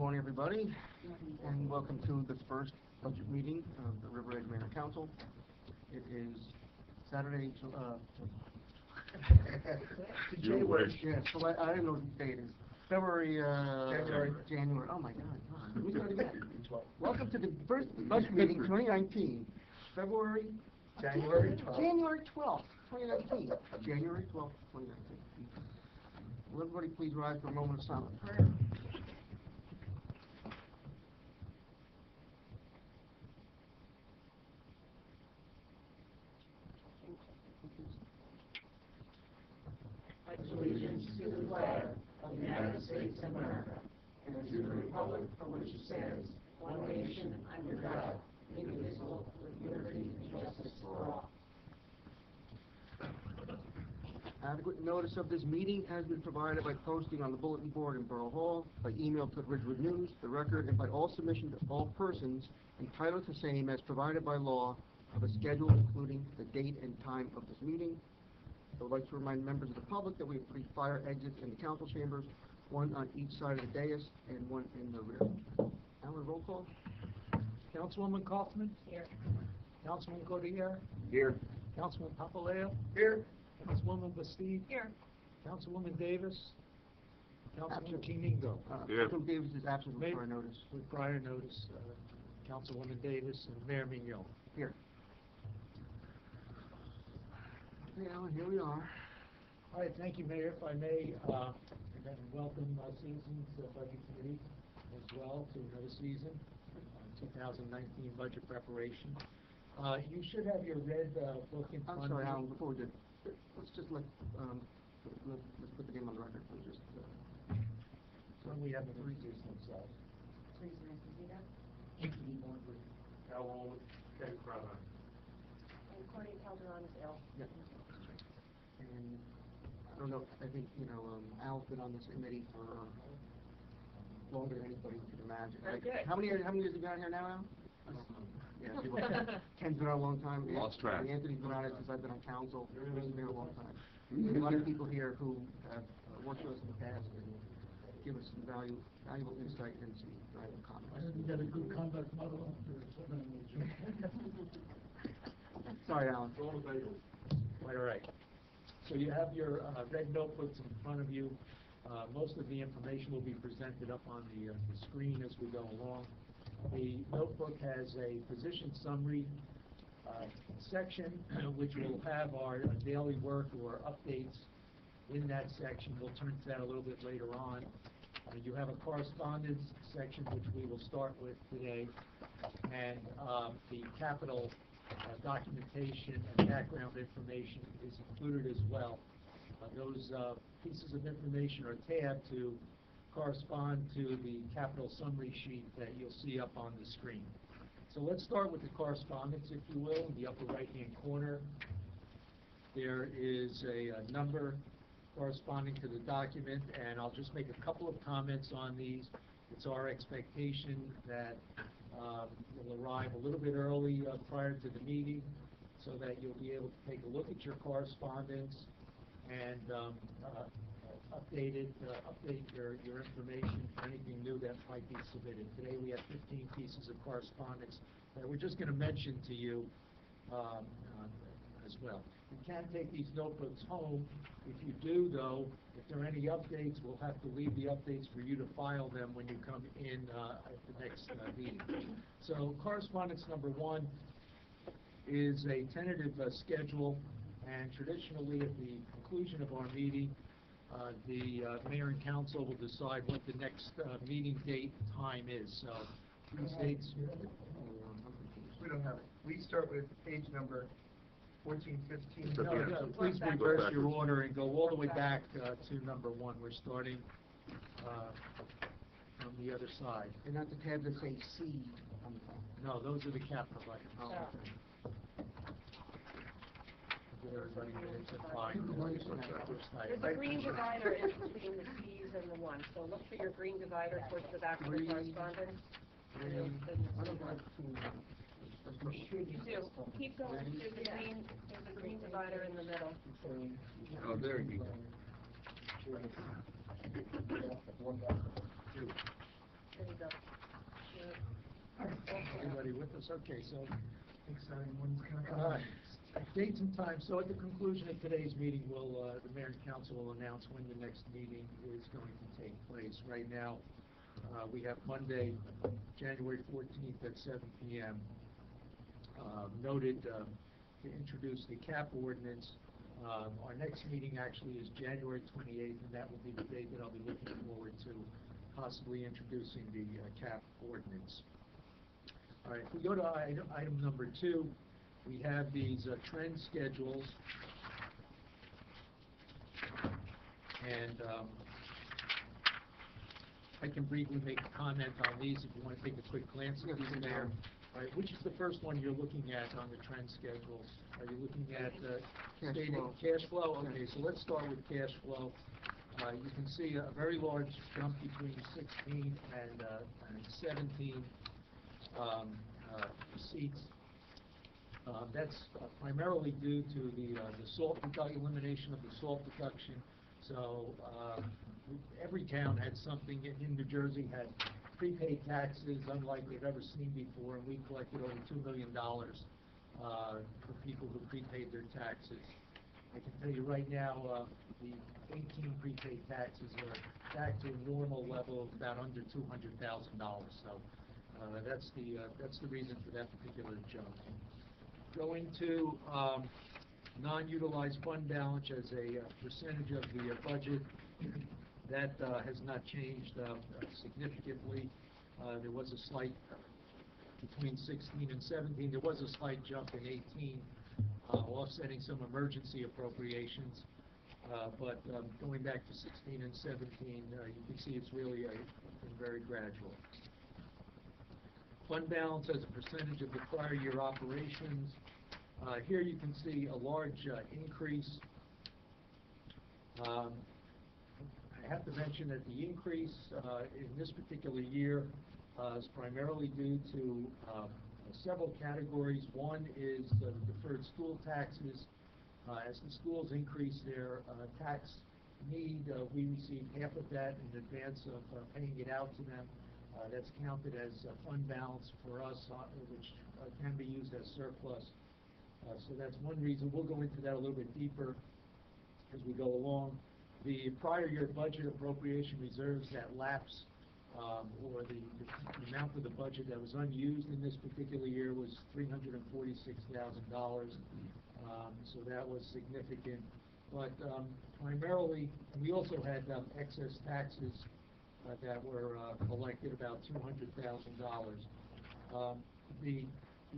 morning, everybody, and welcome to the first budget meeting of the River Edge Mayor Council. It is Saturday, January. Yeah, so I don't know what day it is. February. January. Oh my God. Let me start again. Welcome to the first budget meeting, 2019. January 12th, 2019. January 12th, 2019. Will everybody please rise for a moment of silence? Allegiance to the flag of the United States of America and to the republic for which it stands, one nation under God, indivisible, with liberty and justice for all. Adequate notice of this meeting has been provided by posting on the bulletin board in Borough Hall, by email to Ridgewood News, the Record, and by all submission to all persons entitled to same as provided by law of a schedule including the date and time of this meeting. I would like to remind members of the public that we have 3 fire exits in the council chambers, 1 on each side of the dais and 1 in the rear. Alan, roll call. Councilwoman Kaufman? Here. Councilman Cotillard? Here. Councilman Papaleo? Here. Councilwoman Bastide? Here. Councilwoman Davis? Councilman Chiningo? Councilman Davis is absent with prior notice. With prior notice, Councilwoman Davis and Mayor Mignot. Here. Okay, Alan, here we are. All right, thank you, Mayor. If I may, again, welcome Citizens Budget Committee as well to another season, 2019 budget preparation. You should have your red book in front of you. I'm sorry, Alan, before we do, let's just let's put the name on the record. We'll just, when we have the introduce themselves. Please, Mr. How long would Ken Cronin? And Corey Calderon is ill. Yeah. And I don't know, I think, Al's been on this committee for longer than anybody can imagine. Okay. How many years have you been on here now, Al? Yeah, people, Ken's been on a long time. Lost track. Anthony's been on it since I've been on council. He's been here a long time. There's a lot of people here who have worked with us in the past and give us some valuable insight and some valuable comments. You got a good conduct model. Sorry, Alan. Quite all right. So you have your red notebooks in front of you. Most of the information will be presented up on the screen as we go along. The notebook has a position summary section, which will have our daily work or updates in that section. We'll turn to that a little bit later on. You have a correspondence section, which we will start with today, and the capital documentation and background information is included as well. Those pieces of information are tabbed to correspond to the capital summary sheet that you'll see up on the screen. So let's start with the correspondence, if you will. In the upper right-hand corner, there is a number corresponding to the document, and I'll just make a couple of comments on these. It's our expectation that you'll arrive a little bit early prior to the meeting so that you'll be able to take a look at your correspondence and update your information for anything new that might be submitted. Today we have 15 pieces of correspondence that we're just going to mention to you as well. You can take these notebooks home. If you do, though, if there are any updates, we'll have to leave the updates for you to file them when you come in at the next meeting. So correspondence number 1 is a tentative schedule, and traditionally at the conclusion of our meeting, the mayor and council will decide what the next meeting date and time is. So these dates. We don't have it. We start with page number 1415. No, please reverse your order and go all the way back to number 1. We're starting from the other side. And not the tab that say C on the top. No, those are the capital items. Oh, okay. Give everybody minutes to find There's a green divider in between the C's and the 1, so look for your green divider towards the back of the correspondence. I don't have to. You do. Keep going. There's a green divider in the middle. Oh, there you go. There you go. Everybody with us? Okay, so, Exciting one's gonna come. dates and times. So at the conclusion of today's meeting, the mayor and council will announce when the next meeting is going to take place. Right now, we have Monday, January 14th at 7 p.m. Noted to introduce the CAP ordinance. Our next meeting actually is January 28th, and that will be the date that I'll be looking forward to possibly introducing the CAP ordinance. All right, if we go to item number 2, we have these trend schedules. And I can briefly make a comment on these if you want to take a quick glance at these, Mayor. All right, which is the first one you're looking at on the trend schedules? Are you looking at Cash flow. cash flow? Okay, so let's start with cash flow. You can see a very large jump between 16 and 17 receipts. That's primarily due to the salt elimination of the salt deduction. So every town had something in New Jersey had prepaid taxes unlike they've ever seen before, and we collected over $2 million for people who prepaid their taxes. I can tell you right now, the 18 prepaid taxes are back to a normal level of about under $200,000. So that's the reason for that particular jump. Going to non-utilized fund balance as a percentage of the budget, that has not changed significantly. There was a slight, between 16 and 17, there was a slight jump in 18, offsetting some emergency appropriations. But going back to 16 and 17, you can see it's really been very gradual. Fund balance as a percentage of the prior year operations. Here you can see a large increase. I have to mention that the increase in this particular year is primarily due to several categories. One is the deferred school taxes. As the schools increase their tax need, we receive half of that in advance of paying it out to them. That's counted as fund balance for us, which can be used as surplus. So that's one reason. We'll go into that a little bit deeper as we go along. The prior year budget appropriation reserves that lapse, or the amount of the budget that was unused in this particular year was $346,000. So that was significant. But primarily, we also had excess taxes that were collected, about $200,000. The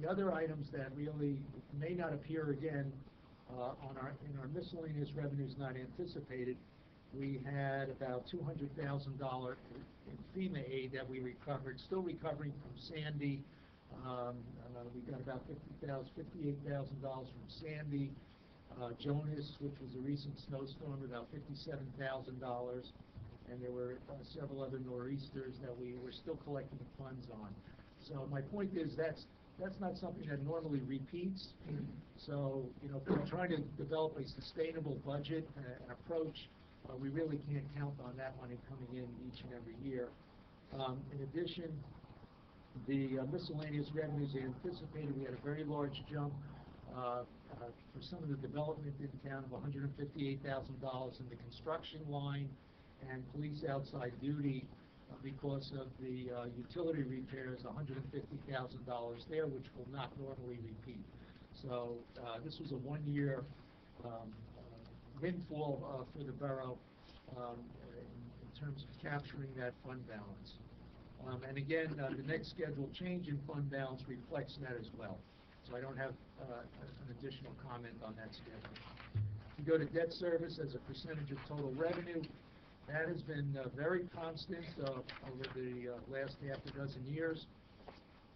other items that really may not appear again in our miscellaneous revenues not anticipated, we had about $200,000 in FEMA aid that we recovered, still recovering from Sandy. We got about $58,000 from Sandy. Jonas, which was a recent snowstorm, about $57,000. And there were several other nor'easters that we were still collecting funds on. So my point is that's not something that normally repeats. So, if we're trying to develop a sustainable budget and approach, we really can't count on that money coming in each and every year. In addition, the miscellaneous revenues anticipated, we had a very large jump for some of the development in town of $158,000 in the construction line and police outside duty because of the utility repairs, $150,000 there, which will not normally repeat. So this was a one-year windfall for the borough in terms of capturing that fund balance. And again, the next scheduled change in fund balance reflects that as well. So I don't have an additional comment on that schedule. If you go to debt service as a percentage of total revenue, that has been very constant over the last half a dozen years.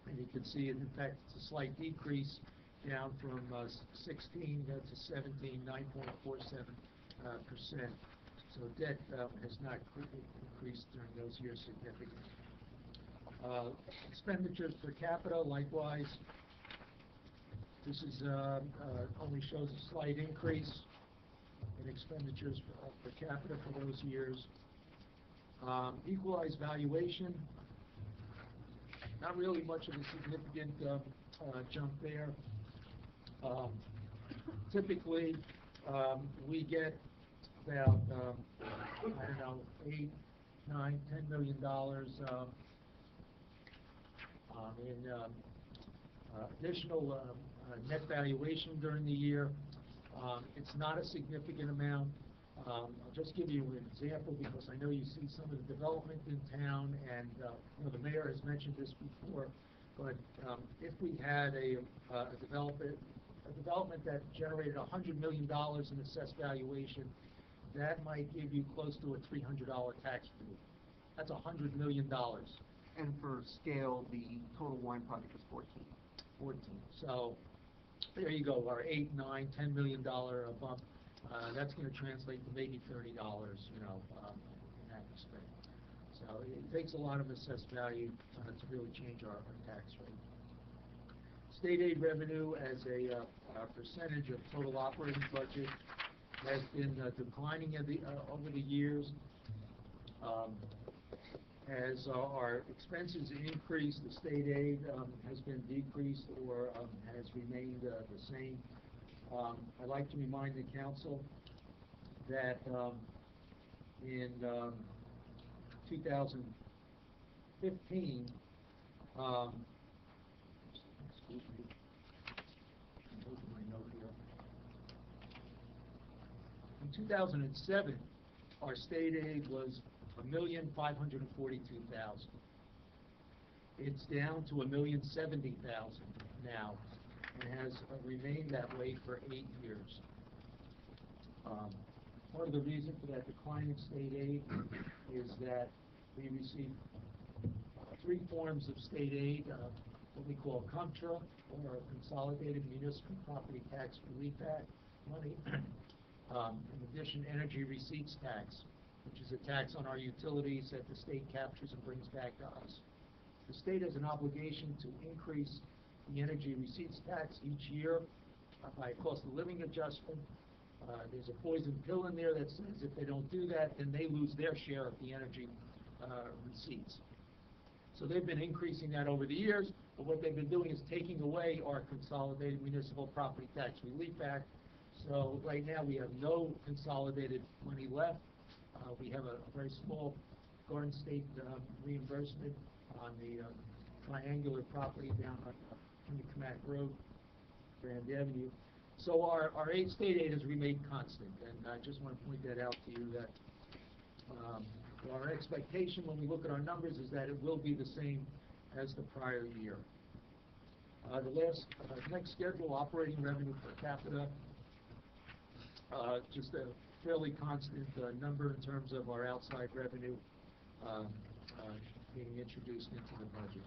And you can see, in fact, it's a slight decrease down from 16 to 17, 9.47%. So debt has not increased during those years significantly. Expenditures per capita, likewise, this is only shows a slight increase in expenditures per capita for those years. Equalized valuation, Not really much of a significant jump there. Typically, we get about, I don't know, $8, $9, $10 million in additional net valuation during the year. It's not a significant amount. I'll just give you an example because I know you see some of the development in town, and you know, the mayor has mentioned this before. But if we had a development that generated $100 million in assessed valuation, that might give you close to a $300 tax relief. That's $100 million. And for scale, the total wine project is 14. So there you go, our $8, $9, $10 million bump. That's going to translate to maybe $30, you know, in that respect. So it takes a lot of assessed value to really change our tax rate. State aid revenue as a percentage of total operating budget has been declining over the years. As our expenses increase, the state aid has been decreased or has remained the same. I'd like to remind the council that in 2015, excuse me, I'm looking at my note here. In 2007, our state aid was $1,542,000. It's down to $1,070,000 now, and has remained that way for 8 years. Part of the reason for that decline in state aid is that we receive 3 forms of state aid, what we call CUMTRA, or Consolidated Municipal Property Tax Relief Act money. In addition, Energy Receipts Tax, which is a tax on our utilities that the state captures and brings back to us. The state has an obligation to increase the energy receipts tax each year by a cost of living adjustment. There's a poison pill in there that says if they don't do that, then they lose their share of the energy receipts. So they've been increasing that over the years, but what they've been doing is taking away our Consolidated Municipal Property Tax Relief Act. So right now we have no consolidated money left. We have a very small Garden State reimbursement on the triangular property down on Kennecott Road, Grand Avenue. So our state aid has remained constant, and I just want to point that out to you that our expectation when we look at our numbers is that it will be the same as the prior year. The next schedule, operating revenue per capita, just a fairly constant number in terms of our outside revenue being introduced into the budget.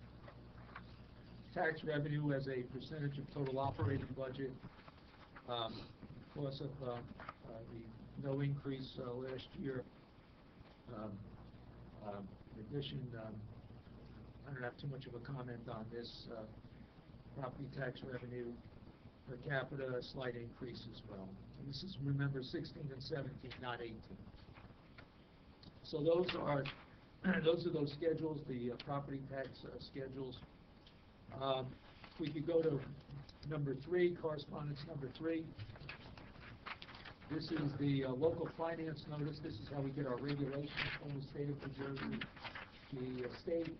Tax revenue as a percentage of total operating budget, because of the no increase last year. In addition, I don't have too much of a comment on this. Property tax revenue per capita, a slight increase as well. And this is, remember, 16 and 17, not 18. So those are those schedules, the property tax schedules. If we could go to number 3, correspondence number 3. This is the local finance notice. This is how we get our regulations from the state of New Jersey. The state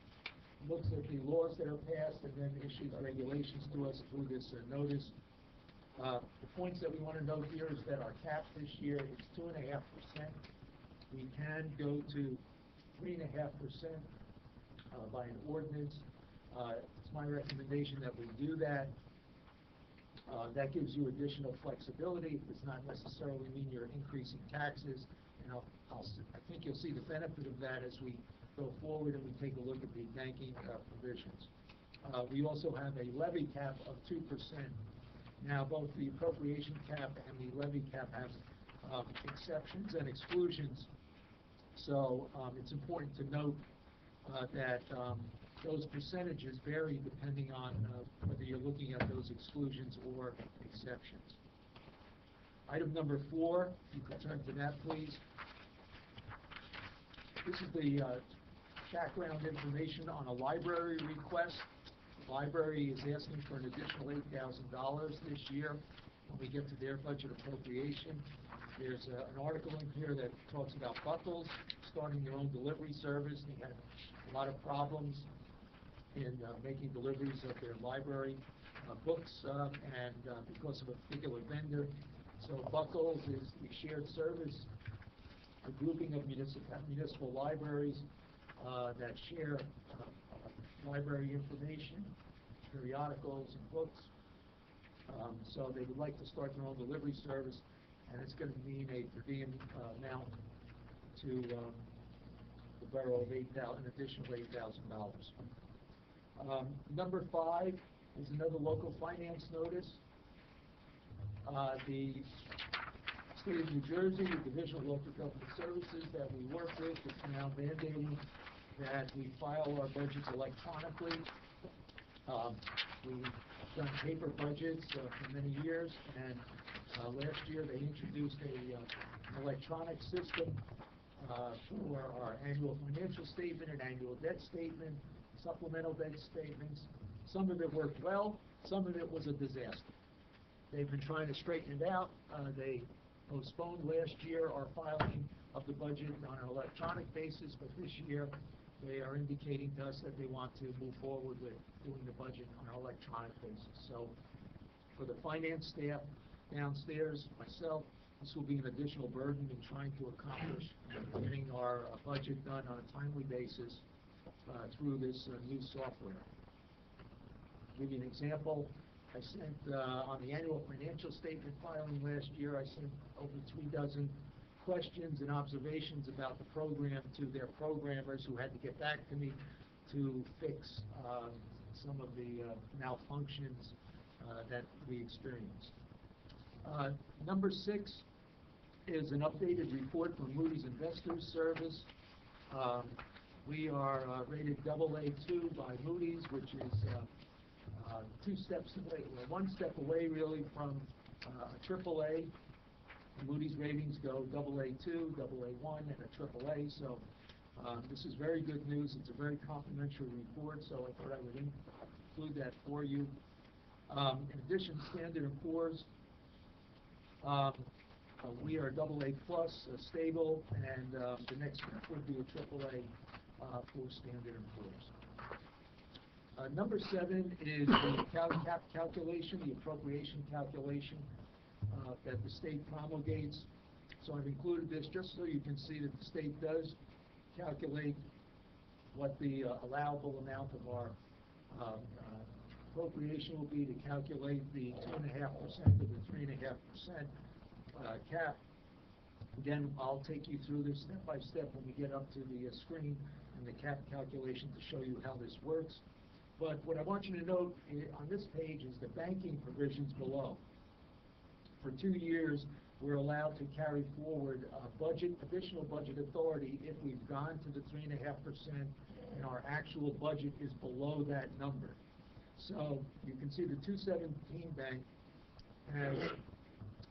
looks at the laws that are passed and then issues regulations to us through this notice. The points that we want to note here is that our cap this year is 2.5%. We can go to 3.5% by an ordinance. It's my recommendation that we do that. That gives you additional flexibility. It does not necessarily mean you're increasing taxes. And I think you'll see the benefit of that as we go forward and we take a look at the banking provisions. We also have a levy cap of 2%. Now, both the appropriation cap and the levy cap have exceptions and exclusions. So it's important to note that those percentages vary depending on whether you're looking at those exclusions or exceptions. Item number 4, if you could turn to that, please. This is the background information on a library request. The library is asking for an additional $8,000 this year when we get to their budget appropriation. There's an article in here that talks about Buckles starting their own delivery service. They had a lot of problems in making deliveries of their library books and because of a particular vendor. So Buckles is the shared service, a grouping of municipal libraries that share library information, periodicals, and books. So they would like to start their own delivery service, and it's going to mean a per diem amount to the borough of an additional $8,000. Number 5 is another local finance notice. The State of New Jersey, the Division of Local Government Services that we work with, is now mandating that we file our budgets electronically. We've done paper budgets for many years, and last year they introduced an electronic system for our annual financial statement and annual debt statement, supplemental debt statements. Some of it worked well, some of it was a disaster. They've been trying to straighten it out. They postponed last year our filing of the budget on an electronic basis, but this year they are indicating to us that they want to move forward with doing the budget on an electronic basis. So for the finance staff downstairs, myself, this will be an additional burden in trying to accomplish getting our budget done on a timely basis through this new software. To give you an example, I sent on the annual financial statement filing last year, I sent over 36 questions and observations about the program to their programmers, who had to get back to me to fix some of the malfunctions that we experienced. Number 6 is an updated report from Moody's Investors Service. We are rated AA2 by Moody's, which is 2 steps away, well, 1 step away really from a AAA. Moody's ratings go AA2, AA1, and a AAA. So this is very good news. It's a very complimentary report, so I thought I would include that for you. In addition, Standard & Poor's, we are AA plus, stable, and the next step would be a AAA for Standard & Poor's. Number 7 is the calculation, the appropriation calculation that the state promulgates. So I've included this just so you can see that the state does calculate what the allowable amount of our appropriation will be to calculate the 2.5% of the 3.5% cap. Again, I'll take you through this step by step when we get up to the screen and the cap calculation to show you how this works. But what I want you to note on this page is the banking provisions below. For 2 years, we're allowed to carry forward additional budget authority if we've gone to the 3.5% and our actual budget is below that number. So you can see the 217 bank has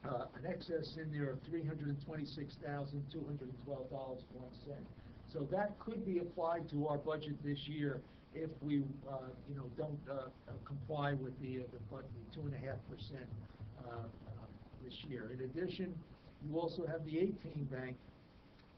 an excess in there of $326,212.01. So that could be applied to our budget this year if we, don't comply with the 2.5% this year. In addition, you also have the 18 bank,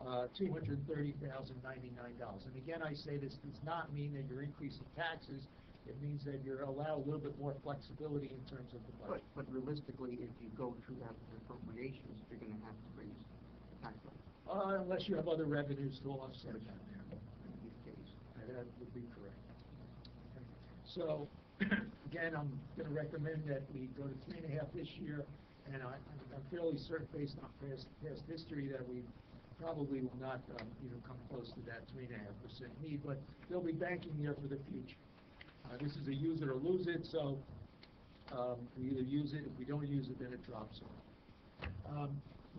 $230,099. And again, I say this does not mean that you're increasing taxes. It means that you're allowed a little bit more flexibility in terms of the budget. But realistically, if you go through that with appropriations, you're going to have to raise the tax rate. Unless you have other revenues to offset that there. In this case. That would be correct. Okay. So, again, I'm going to recommend that we go to 3.5 this year, and I'm fairly certain, based on past history, that we probably will not even come close to that 3.5% need, but there'll be banking there for the future. This is a use it or lose it, so we either use it. If we don't use it, then it drops off.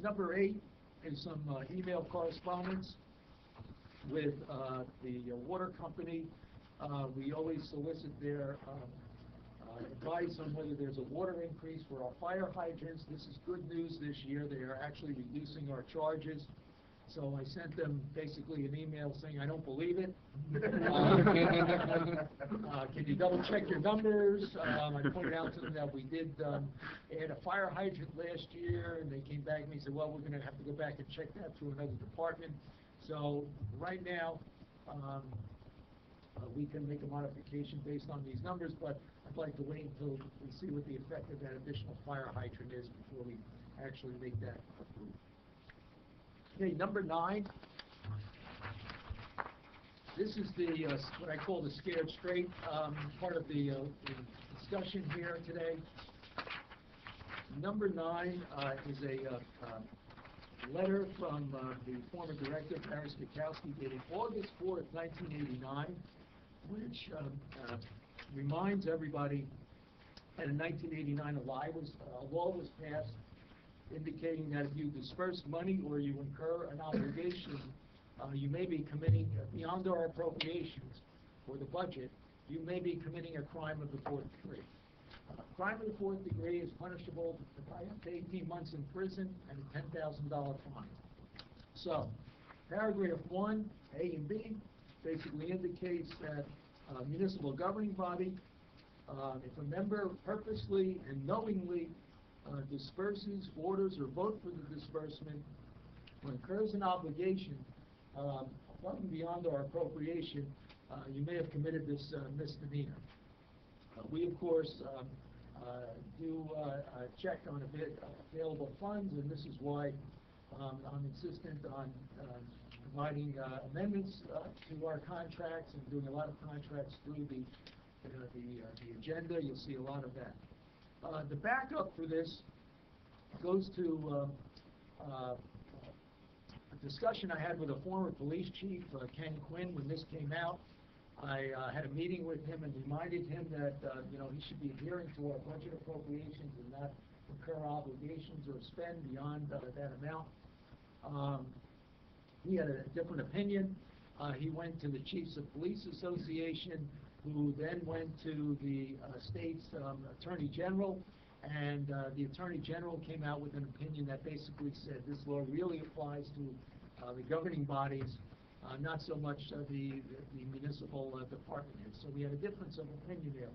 Number 8 is some email correspondence with the water company. We always solicit their advice on whether there's a water increase for our fire hydrants. This is good news this year. They are actually reducing our charges. So I sent them basically an email saying, I don't believe it. Can you double check your numbers? I pointed out to them that we did add a fire hydrant last year, and they came back to me and said, well, we're going to have to go back and check that through another department. So right now, we can make a modification based on these numbers, but I'd like to wait until we see what the effect of that additional fire hydrant is before we actually make that approved. Okay, number 9. This is the what I call the scared straight part of the discussion here today. Number 9 is a letter from the former director, Barry Spikowski, dated August 4th, 1989, which reminds everybody that in 1989 a law was passed indicating that if you disperse money or you incur an obligation, you may be committing, beyond our appropriations or the budget, you may be committing a crime of the 4th degree. Crime of the 4th degree is punishable by up to 18 months in prison and a $10,000 fine. So, paragraph 1, A and B, basically indicates that a municipal governing body, if a member purposely and knowingly disperses, orders, or votes for the disbursement, or incurs an obligation above and beyond our appropriation, you may have committed this misdemeanor. We, of course, do check on available funds, and this is why I'm insistent on providing amendments to our contracts and doing a lot of contracts through the agenda. You'll see a lot of that. The backup for this goes to a discussion I had with a former police chief, Ken Quinn, when this came out. I had a meeting with him and reminded him that he should be adhering to our budget appropriations and not incur obligations or spend beyond that amount. He had a different opinion. He went to the Chiefs of Police Association, who then went to the state's Attorney General, and the Attorney General came out with an opinion that basically said this law really applies to the governing bodies, not so much the municipal department heads. So we had a difference of opinion there.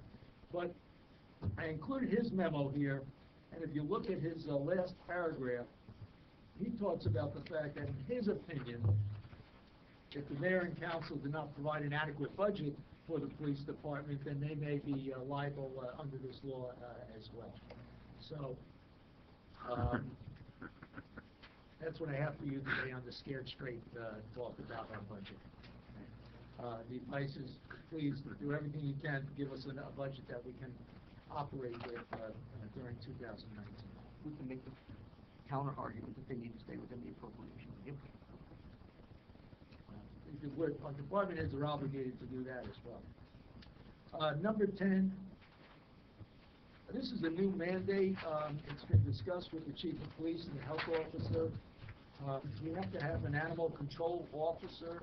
But I included his memo here, and if you look at his last paragraph, he talks about the fact that in his opinion, if the mayor and council do not provide an adequate budget for the police department, then they may be liable under this law as well. So that's what I have for you today on the Scared Straight talk about our budget. The advice is, please do everything you can to give us a budget that we can operate with during 2019. We can make the counter argument that they need to stay within the appropriation. Our department heads are obligated to do that as well. Number 10, this is a new mandate. It's been discussed with the chief of police and the health officer. We have to have an animal control officer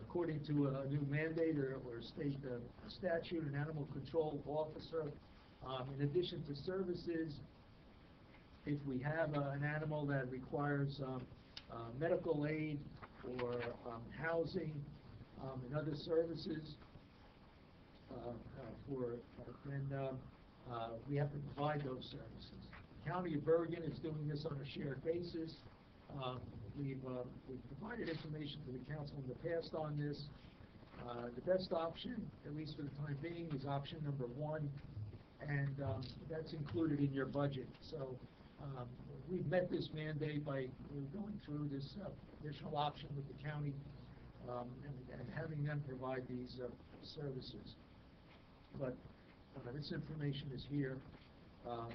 according to a new mandate or state statute, an animal control officer. In addition to services, if we have an animal that requires medical aid or housing and other services, then we have to provide those services. The County of Bergen is doing this on a shared basis. We've provided information to the council in the past on this. The best option, at least for the time being, is option number 1, and that's included in your budget. So we've met this mandate by going through this additional option with the county and having them provide these services. But this information is here for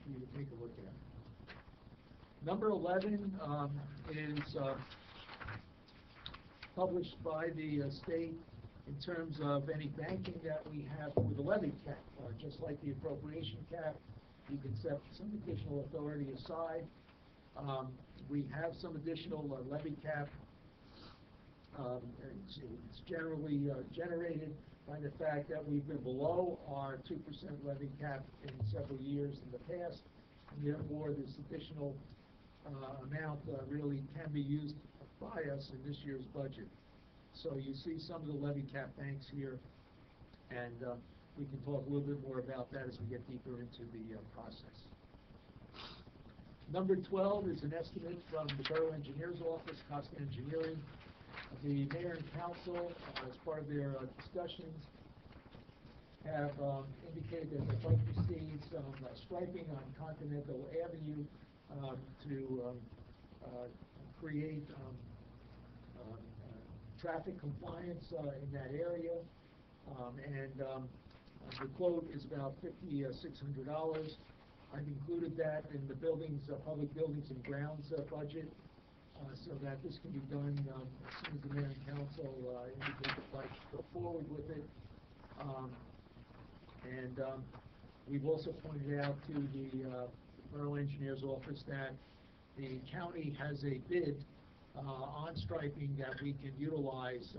you to take a look at. Number 11 is published by the state in terms of any banking that we have with the levy cap. Just like the appropriation cap, you can set some additional authority aside. We have some additional levy cap. It's generally generated by the fact that we've been below our 2% levy cap in several years in the past, and therefore this additional amount really can be used by us in this year's budget. So you see some of the levy cap banks here, and we can talk a little bit more about that as we get deeper into the process. Number 12 is an estimate from the Borough Engineer's Office, Costa Engineering. The mayor and council, as part of their discussions, have indicated that they'd like to see some striping on Continental Avenue to create traffic compliance in that area. The quote is about $5,600. I've included that in the public buildings and grounds budget, so that this can be done as soon as the mayor and council indicate they'd like to go forward with it. We've also pointed out to the Borough Engineer's Office that the county has a bid on striping that we can utilize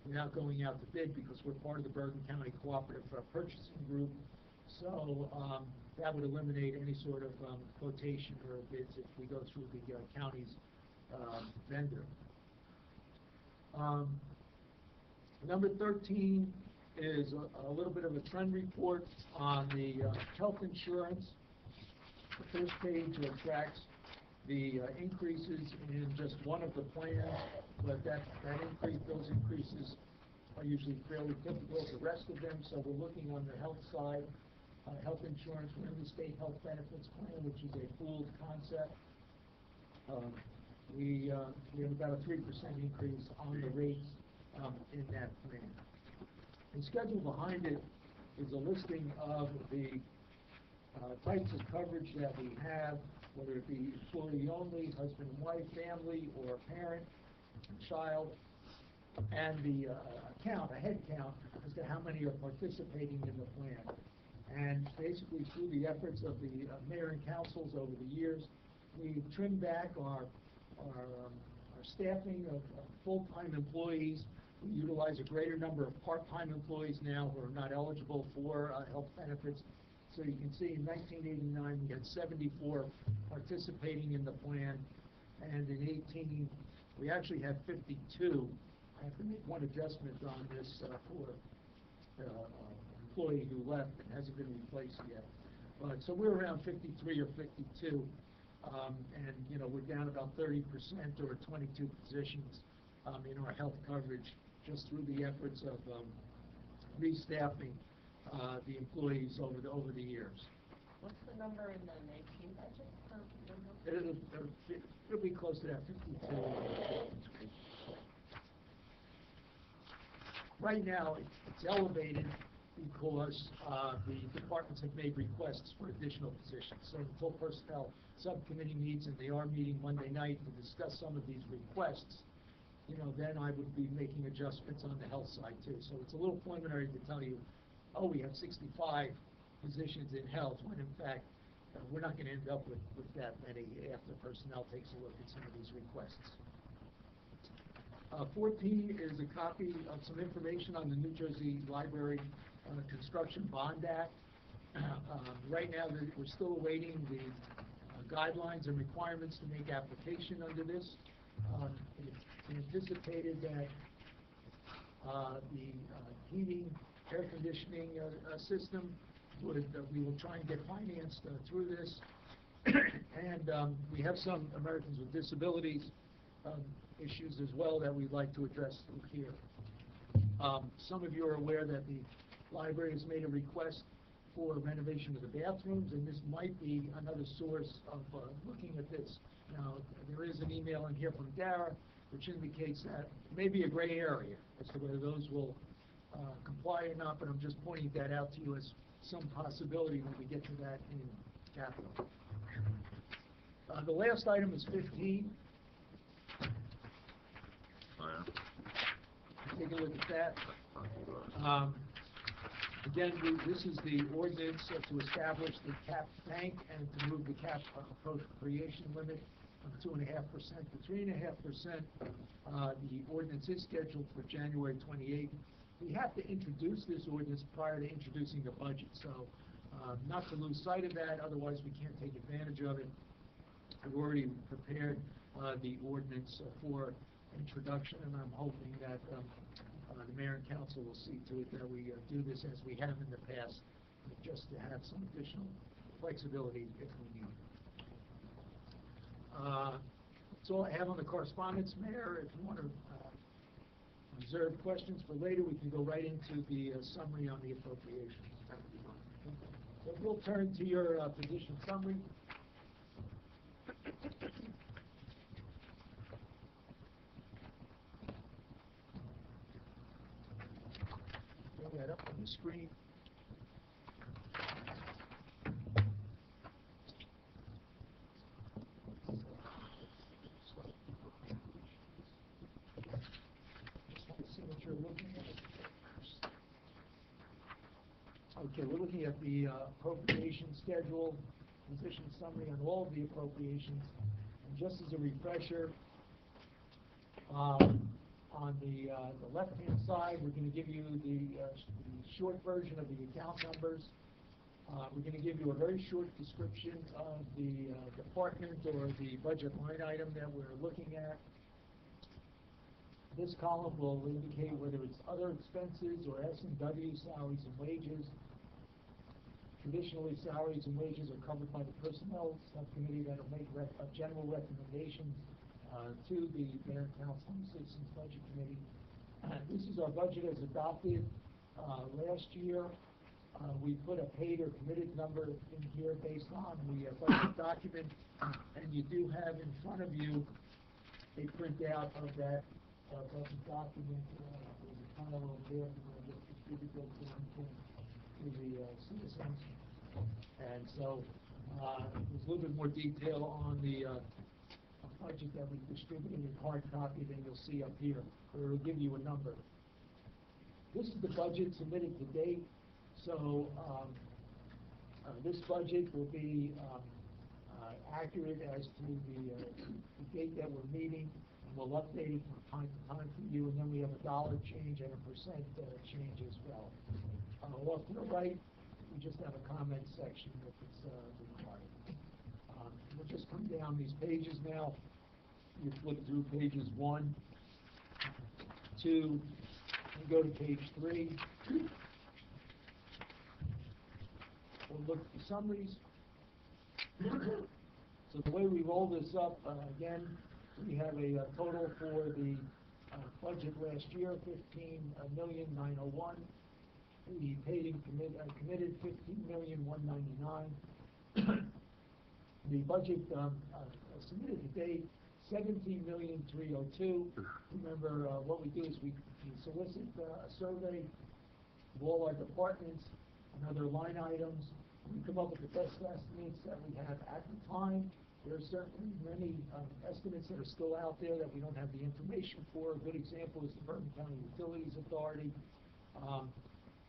without going out to bid, because we're part of the Bergen County Cooperative Purchasing Group. So that would eliminate any sort of quotation or bids if we go through the county's vendor. Number 13 is a little bit of a trend report on the health insurance. The first page tracks the increases in just one of the plans, but those increases are usually fairly typical of the rest of them. So we're looking on the health side, health insurance, we're in the state health benefits plan, which is a pooled concept. We have about a 3% increase on the rates in that plan. The schedule behind it is a listing of the types of coverage that we have, whether it be employee only, husband and wife, family, or parent and child, and the a head count as to how many are participating in the plan. And basically, through the efforts of the mayor and councils over the years, we've trimmed back our staffing of full-time employees. We utilize a greater number of part-time employees now who are not eligible for health benefits. So you can see in 1989 we had 74 participating in the plan, and in 18 we actually had 52. I have to make one adjustment on this for employee who left and hasn't been replaced yet. But so we're around 53 or 52, and you know, we're down about 30% or 22 positions in our health coverage just through the efforts of restaffing the employees over the years. What's the number in the 19 budget? It'll be close to that 52. Right now, it's elevated because the departments have made requests for additional positions. So the full personnel subcommittee meets, and they are meeting Monday night to discuss some of these requests. You know, then I would be making adjustments on the health side too. So it's a little preliminary to tell you, oh, we have 65 positions in health, when in fact we're not going to end up with that many after personnel takes a look at some of these requests. 14 is a copy of some information on the New Jersey Library Construction Bond Act. Right now, we're still awaiting the guidelines and requirements to make application under this. It's anticipated that the heating, air conditioning system we will try and get financed through this. And we have some Americans with Disabilities issues as well that we'd like to address here. Some of you are aware that the library has made a request for renovation of the bathrooms, and this might be another source of looking at this. Now, there is an email in here from Dara which indicates that it may be a gray area as to whether those will comply or not, but I'm just pointing that out to you as some possibility when we get to that in capital. The last item is 15. Take a look at that. Again, this is the ordinance to establish the cap bank and to move the cap appropriation limit from 2.5% to 3.5%. The ordinance is scheduled for January 28th. we have to introduce this ordinance prior to introducing the budget, so not to lose sight of that, otherwise we can't take advantage of it. I've already prepared the ordinance for introduction, and I'm hoping that the mayor and council will see to it that we do this as we have in the past, just to have some additional flexibility if we need it. That's all I have on the correspondence, Mayor. If you want to reserve questions for later, we can go right into the summary on the appropriations. That would be fine. So we'll turn to your position summary. Bring that up on the screen. Okay, we're looking at the appropriation schedule, position summary on all of the appropriations. And just as a refresher, on the left-hand side, we're going to give you the short version of the account numbers. We're going to give you a very short description of the department or the budget line item that we're looking at. This column will indicate whether it's other expenses or S&W, salaries and wages. Traditionally, salaries and wages are covered by the Personnel Subcommittee that will make general recommendations to the Mayor and Council and Citizens Budget Committee. This is our budget as adopted last year. We put a paid or committed number in here based on the budget document, and you do have in front of you a printout of that budget document. There's a file over there. We're going to just distribute those to the citizens. And so there's a little bit more detail on the budget that we distributed in hard copy than you'll see up here, where it'll give you a number. This is the budget submitted to date. So this budget will be accurate as to the date that we're meeting. We'll update it from time to time for you, and then we have a dollar change and a percent change as well. Off to the right, we just have a comment section if it's required. We'll just come down these pages now. You flip through pages 1, 2, and go to page 3. We'll look at the summaries. So the way we roll this up, again, we have a total for the budget last year, $15,901,000. We paid and committed $15,199,000. The budget submitted to date, $17,302,000. Remember, what we do is we solicit a survey of all our departments and other line items. We come up with the best estimates that we have at the time. There are certainly many estimates that are still out there that we don't have the information for. A good example is the Bourbon County Utilities Authority.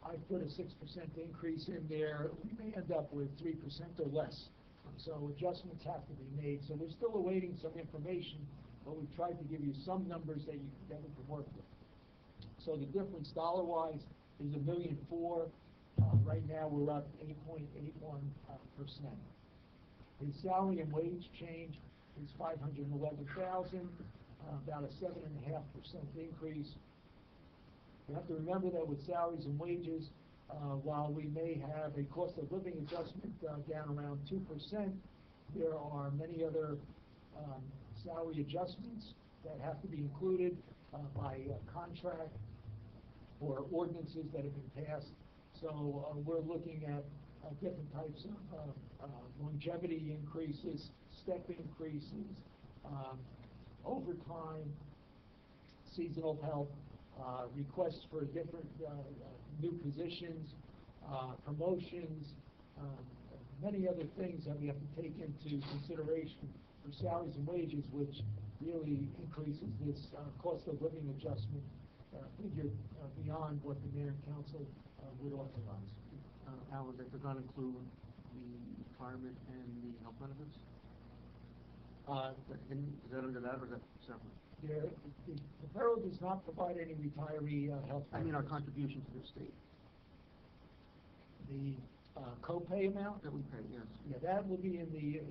I put a 6% increase in there. We may end up with 3% or less. So adjustments have to be made. So we're still awaiting some information, but we've tried to give you some numbers that we can work with. So the difference dollar-wise is $1,000,004. Right now we're up 8.81%. The salary and wage change is $511,000, about a 7.5% increase. You have to remember that with salaries and wages, while we may have a cost of living adjustment down around 2%, there are many other salary adjustments that have to be included by contract or ordinances that have been passed. So we're looking at different types of longevity increases, step increases, overtime, seasonal help, requests for different new positions, promotions, many other things that we have to take into consideration for salaries and wages, which really increases this cost of living adjustment figure beyond what the mayor and council would authorize. Alan, that does not include the retirement and the health benefits? Is that under that or is that separate? The borough does not provide any retiree health I mean, our benefits. contribution to the state The co-pay amount, that we pay, yes. yeah, that will be in the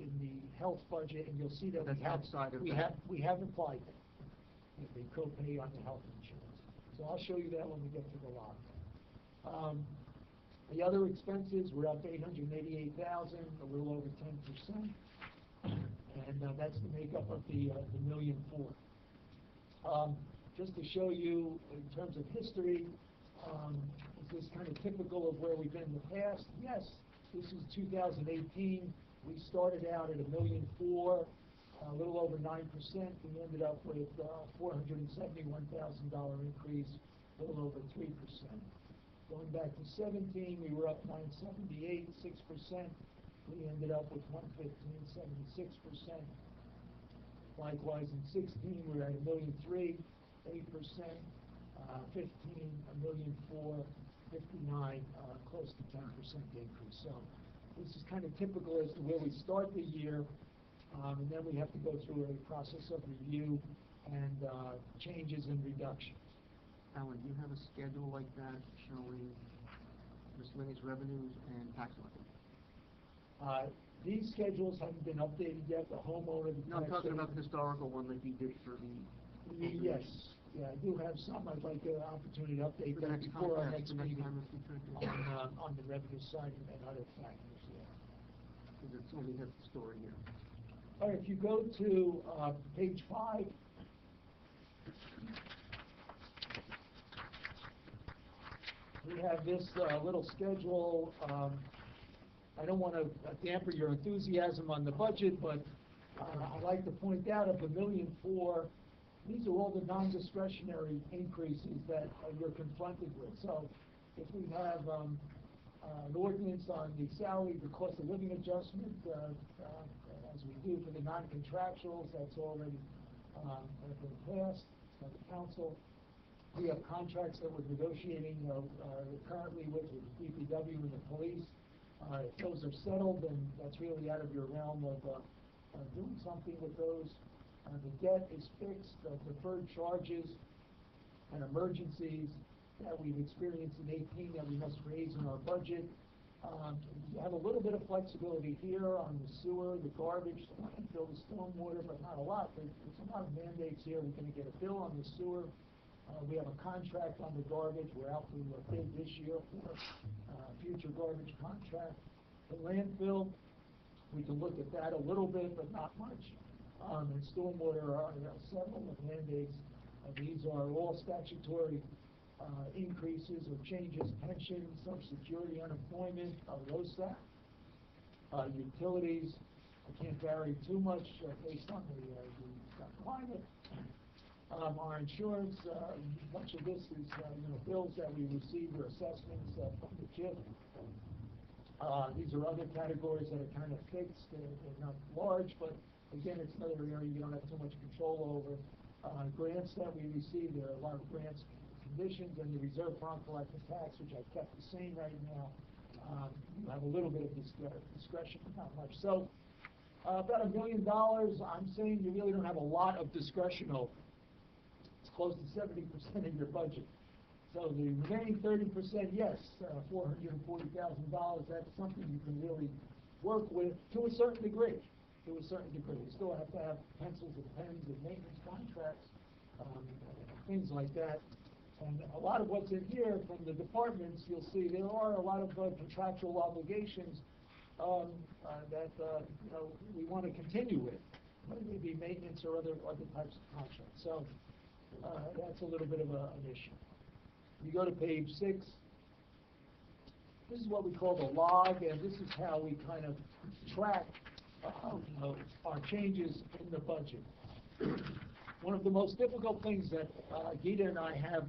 health budget, and you'll see that That's outside of that. we have applied that, the co-pay on the health insurance. So I'll show you that when we get to the lot. The other expenses, we're up 888,000, a little over 10%, and that's the makeup of the $1.4 million. Just to show you in terms of history, is this kind of typical of where we've been in the past? Yes, this is 2018. We started out at $1.4 million, a little over 9%. We ended up with $471,000 increase, a little over 3%. Going back to 17, we were up 978, 6%. We ended up with 115, 76%. Likewise, in 16, we were at $1.3 million, 8%. 15, $1.4 million, 59, close to 10% increase. So this is kind of typical as to where we start the year, and then we have to go through a process of review and changes and reductions. Alan, do you have a schedule like that showing miscellaneous revenues and tax levy? These schedules haven't been updated yet. The homeowner. No, I'm talking about the historical one that you did for the... Yes, yeah, I do have some. I'd like the opportunity to update For the that next before our conference, next the next meeting time if we could, yeah. on the revenue side and other factors, yeah. Because it's only has the story here. All right, if you go to page 5, we have this little schedule. I don't want to damper your enthusiasm on the budget, but I'd like to point out of the $1.4 million, these are all the non-discretionary increases that you're confronted with. So if we have an ordinance on the salary, the cost of living adjustment, as we do for the non-contractuals, that's already been passed by the council. We have contracts that we're negotiating currently with the DPW and the police. If those are settled, then that's really out of your realm of doing something with those. The debt is fixed, deferred charges and emergencies that we've experienced in 18 that we must raise in our budget. You have a little bit of flexibility here on the sewer, the garbage, the landfill, the stormwater, but not a lot. There's a lot of mandates here. We're going to get a bill on the sewer. We have a contract on the garbage. We're out to bid this year for future garbage contract. The landfill, we can look at that a little bit, but not much. And stormwater are several of mandates. These are all statutory increases or changes: pension, Social Security, unemployment, LoSAP, utilities. I can't vary too much based on the climate. Our insurance, a bunch of this is bills that we receive or assessments from the JIF. These are other categories that are kind of fixed. They're not large, but again, it's another area you don't have too much control over. Grants that we receive, there are a lot of grants, conditions, and the reserve for uncollected tax, which I've kept the same right now. You have a little bit of discretion, but not much. So about $1 million, I'm saying you really don't have a lot of discretion over. It's close to 70% of your budget. So the remaining 30%, yes, $440,000, that's something you can really work with to a certain degree. To a certain degree. You still have to have pencils and pens and maintenance contracts, things like that. And a lot of what's in here from the departments, you'll see there are a lot of contractual obligations that we want to continue with, whether it be maintenance or other types of contracts. So that's a little bit of an issue. You go to page 6. This is what we call the log, and this is how we kind of track our changes in the budget. One of the most difficult things that Gita and I have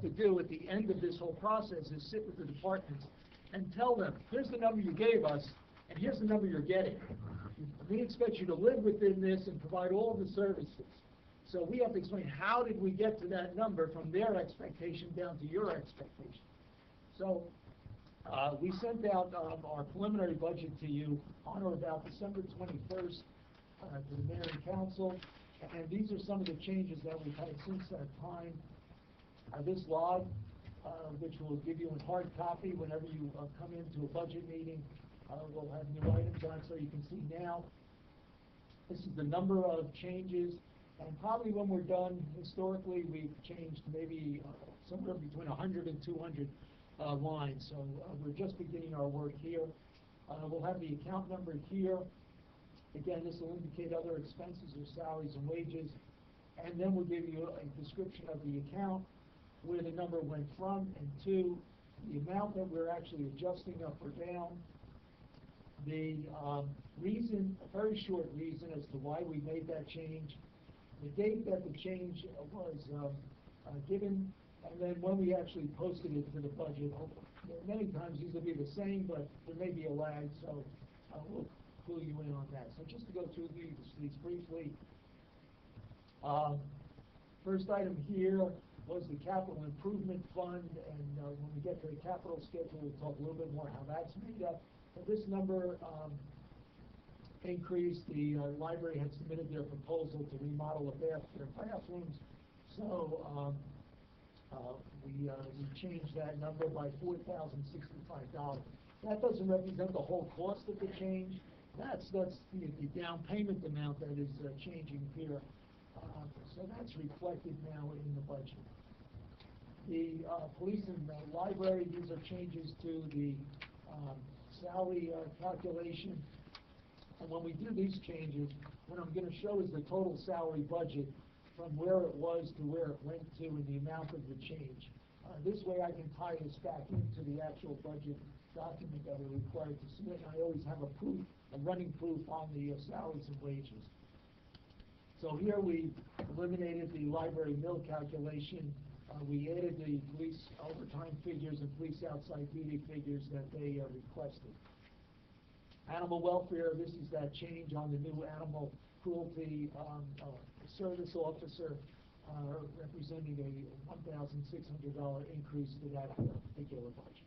to do at the end of this whole process is sit with the departments and tell them, here's the number you gave us, and here's the number you're getting. We expect you to live within this and provide all the services. So we have to explain how did we get to that number from their expectation down to your expectation. So we sent out our preliminary budget to you on or about December 21st to the mayor and council. And these are some of the changes that we've had since that time. This log, which we'll give you in hard copy whenever you come into a budget meeting, will have new items on, so you can see now. This is the number of changes, and probably when we're done, historically, we've changed maybe somewhere between 100 and 200 lines. So we're just beginning our work here. We'll have the account number here. Again, this will indicate other expenses or salaries and wages. And then we'll give you a description of the account, where the number went from and to, the amount that we're actually adjusting up or down, the reason, a very short reason as to why we made that change, the date that the change was given, and then when we actually posted it to the budget. Many times these will be the same, but there may be a lag, so we'll clue you in on that. So just to go through these briefly. First item here was the capital improvement fund, and when we get to the capital schedule, we'll talk a little bit more how that's made up. But this number increased. The library had submitted their proposal to remodel their bathrooms, so we changed that number by $4,065. That doesn't represent the whole cost of the change. That's the down payment amount that is changing here. So that's reflected now in the budget. The police and library, these are changes to the salary calculation. And when we do these changes, what I'm going to show is the total salary budget from where it was to where it went to and the amount of the change. This way I can tie this back into the actual budget document that we're required to submit. I always have a running proof on the salaries and wages. So here we eliminated the library mill calculation. We added the police overtime figures and police outside duty figures that they requested. Animal welfare, this is that change on the new animal cruelty service officer, representing a $1,600 increase to that particular budget.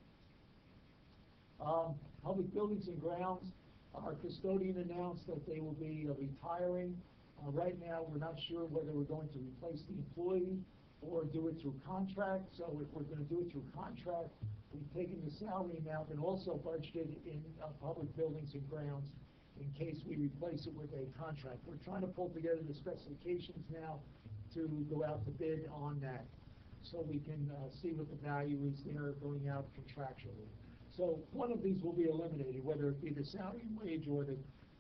Public buildings and grounds, our custodian announced that they will be retiring. Right now, we're not sure whether we're going to replace the employee or do it through contract. So if we're going to do it through contract, we've taken the salary amount and also budgeted in public buildings and grounds in case we replace it with a contract. We're trying to pull together the specifications now to go out to bid on that, so we can see what the value is there going out contractually. So one of these will be eliminated, whether it be the salary and wage or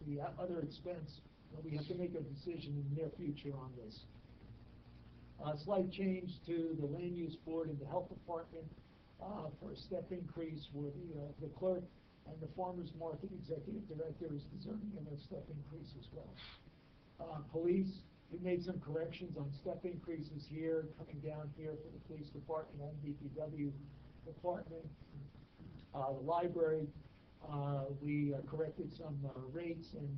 the other expense. But we have to make a decision in the near future on this. Slight change to the land use board and the health department for a step increase for the clerk, and the farmers market executive director is deserving of a step increase as well. Police, we made some corrections on step increases here, coming down here for the police department and DPW department. The library, we corrected some rates and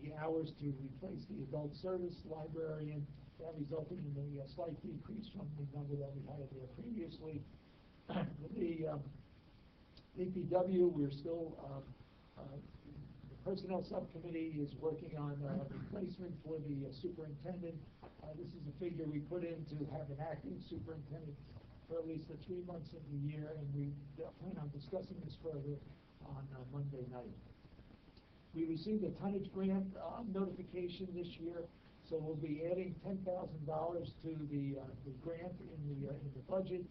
the hours to replace the adult service librarian. That resulted in a slight decrease from the number that we had there previously. The DPW, we're still, the personnel subcommittee is working on a replacement for the superintendent. This is a figure we put in to have an acting superintendent for at least the 3 months of the year, and we plan on discussing this further on Monday night. We received a tonnage grant notification this year, so we'll be adding $10,000 to the grant in the budget,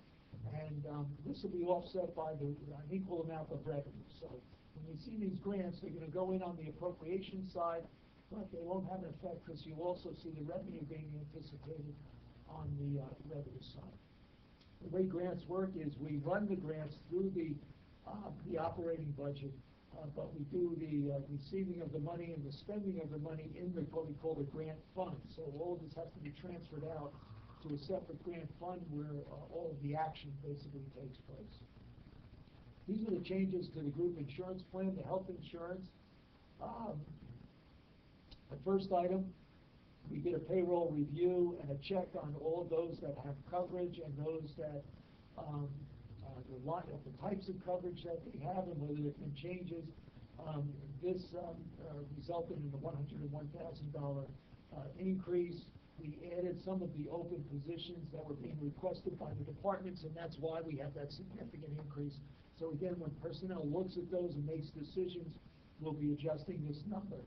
and this will be offset by an equal amount of revenue. So when you see these grants, they're going to go in on the appropriation side, but they won't have an effect because you'll also see the revenue being anticipated on the revenue side. The way grants work is we run the grants through the operating budget, but we do the receiving of the money and the spending of the money in what we call the grant fund. So all of this has to be transferred out to a separate grant fund where all of the action basically takes place. These are the changes to the group insurance plan, the health insurance. The first item, we did a payroll review and a check on all of those that have coverage and those that the types of coverage that they have and whether there have been changes. This resulted in the $101,000 increase. We added some of the open positions that were being requested by the departments, and that's why we have that significant increase. So again, when personnel looks at those and makes decisions, we'll be adjusting this number,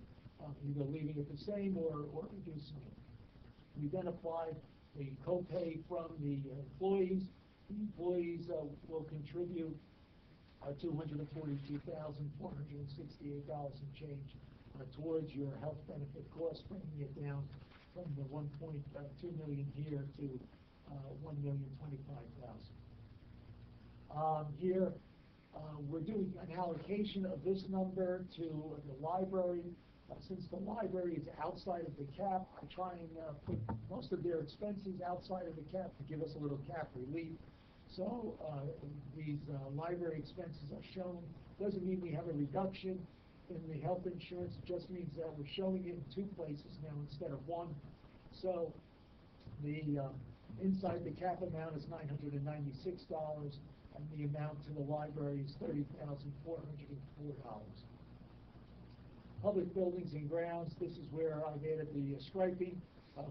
either leaving it the same or reducing it. We then applied the copay from the employees. The employees will contribute $242,468 and change towards your health benefit costs, bringing it down from the 1.2 million here to 1,025,000. Here, we're doing an allocation of this number to the library. Since the library is outside of the cap, I try and put most of their expenses outside of the cap to give us a little cap relief. So these library expenses are shown. Doesn't mean we have a reduction in the health insurance. It just means that we're showing it in two places now instead of one. So the inside the cap amount is $996, and the amount to the library is $30,404. Public buildings and grounds, this is where I've added the striping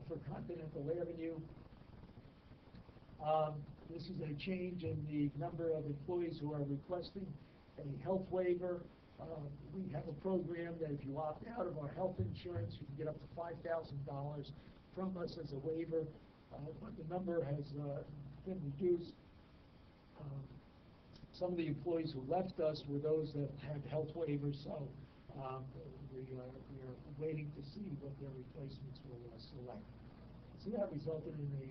for Continental Avenue. This is a change in the number of employees who are requesting a health waiver. We have a program that if you opt out of our health insurance, you can get up to $5,000 from us as a waiver, but the number has been reduced. Some of the employees who left us were those that had health waivers, so we are waiting to see what their replacements will select. So that resulted in a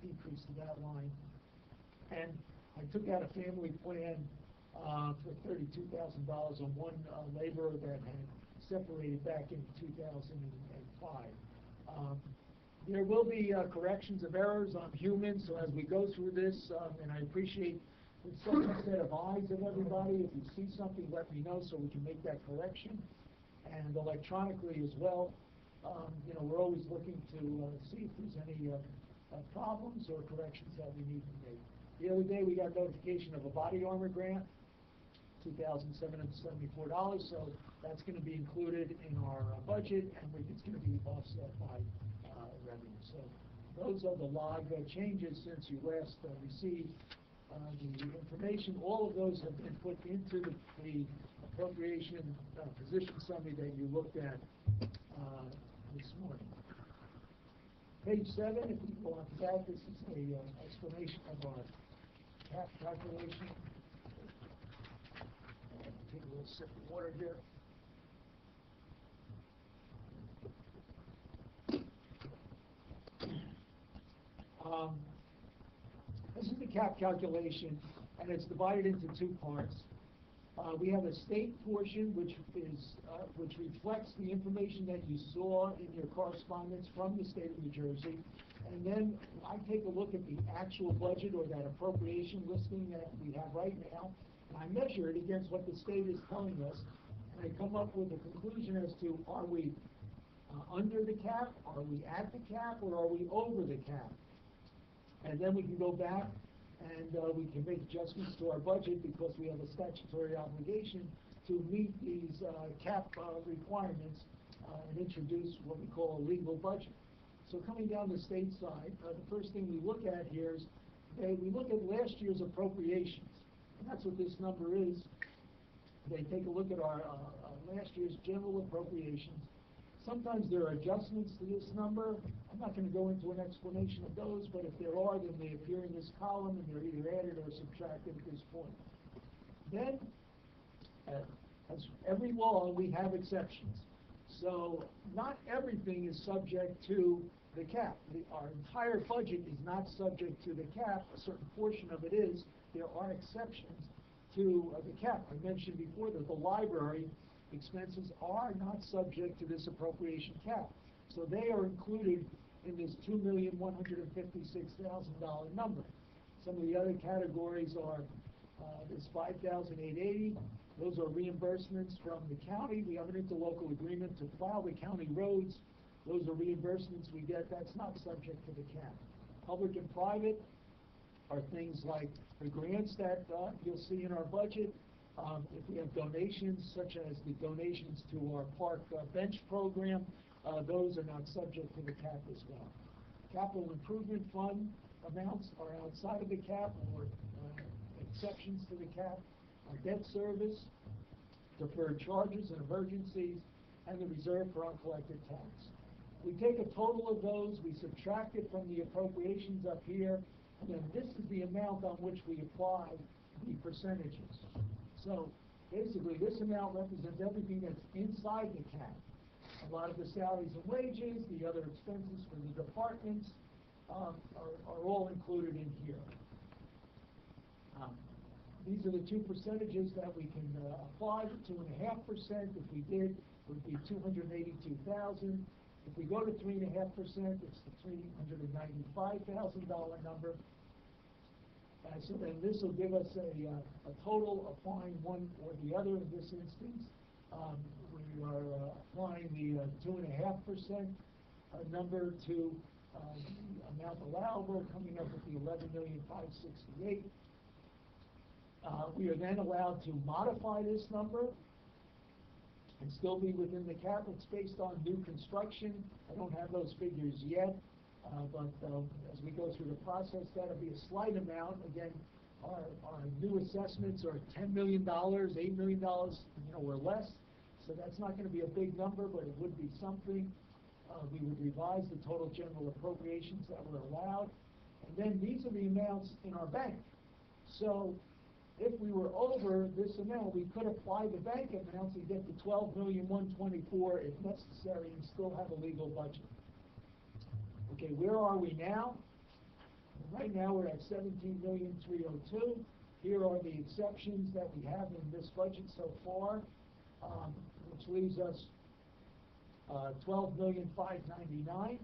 decrease to that line. And I took out a family plan for $32,000 on one laborer that had separated back in 2005. There will be corrections of errors. I'm human, so as we go through this, and I appreciate it's such a set of eyes of everybody. If you see something, let me know so we can make that correction. And electronically as well, we're always looking to see if there's any problems or corrections that we need to make. The other day we got notification of a body armor grant, $2,774, so that's going to be included in our budget, and it's going to be offset by revenue. So those are the log changes since you last received the information. All of those have been put into the appropriation position summary that you looked at this morning. Page 7, if you go on to that, this is an explanation of our cap calculation. Take a little sip of water here. This is the cap calculation, and it's divided into two parts. We have a state portion, which reflects the information that you saw in your correspondence from the state of New Jersey. And then I take a look at the actual budget or that appropriation listing that we have right now, and I measure it against what the state is telling us, and I come up with a conclusion as to are we under the cap, are we at the cap, or are we over the cap? And then we can go back and we can make adjustments to our budget because we have a statutory obligation to meet these cap requirements and introduce what we call a legal budget. So coming down the state side, the first thing we look at here is we look at last year's appropriations, and that's what this number is. They take a look at our last year's general appropriations. Sometimes there are adjustments to this number. I'm not going to go into an explanation of those, but if there are, then they appear in this column, and they're either added or subtracted at this point. Then, as every law, we have exceptions. So not everything is subject to the cap. Our entire budget is not subject to the cap. A certain portion of it is. There are exceptions to the cap. I mentioned before that the library expenses are not subject to this appropriation cap. So they are included in this $2,156,000 number. Some of the other categories are this $5,880. Those are reimbursements from the county. We have an interlocal agreement to plow the county roads. Those are reimbursements we get. That's not subject to the cap. Public and private are things like the grants that you'll see in our budget. If we have donations, such as the donations to our park bench program, those are not subject to the cap as well. Capital improvement fund amounts are outside of the cap, or exceptions to the cap. Our debt service, deferred charges and emergencies, and the reserve for uncollected tax. We take a total of those, we subtract it from the appropriations up here, and then this is the amount on which we apply the percentages. So basically, this amount represents everything that's inside the cap. A lot of the salaries and wages, the other expenses for the departments are all included in here. These are the two percentages that we can apply. 2.5%, if we did, would be $282,000. If we go to 3.5%, it's the $395,000 number. So then this will give us a total applying one or the other in this instance. We are applying the 2.5% number to the amount allowable, coming up with the $11,568,000. We are then allowed to modify this number and still be within the cap. It's based on new construction. I don't have those figures yet, but as we go through the process, that'll be a slight amount. Again, our new assessments are $10 million, $8 million, or less. So that's not going to be a big number, but it would be something. We would revise the total general appropriations that were allowed. And then these are the amounts in our bank. So if we were over this amount, we could apply the bank amounts and get to $12,124,000 if necessary and still have a legal budget. Okay, where are we now? Right now we're at $17,302,000. Here are the exceptions that we have in this budget so far, which leaves us $12,599,000.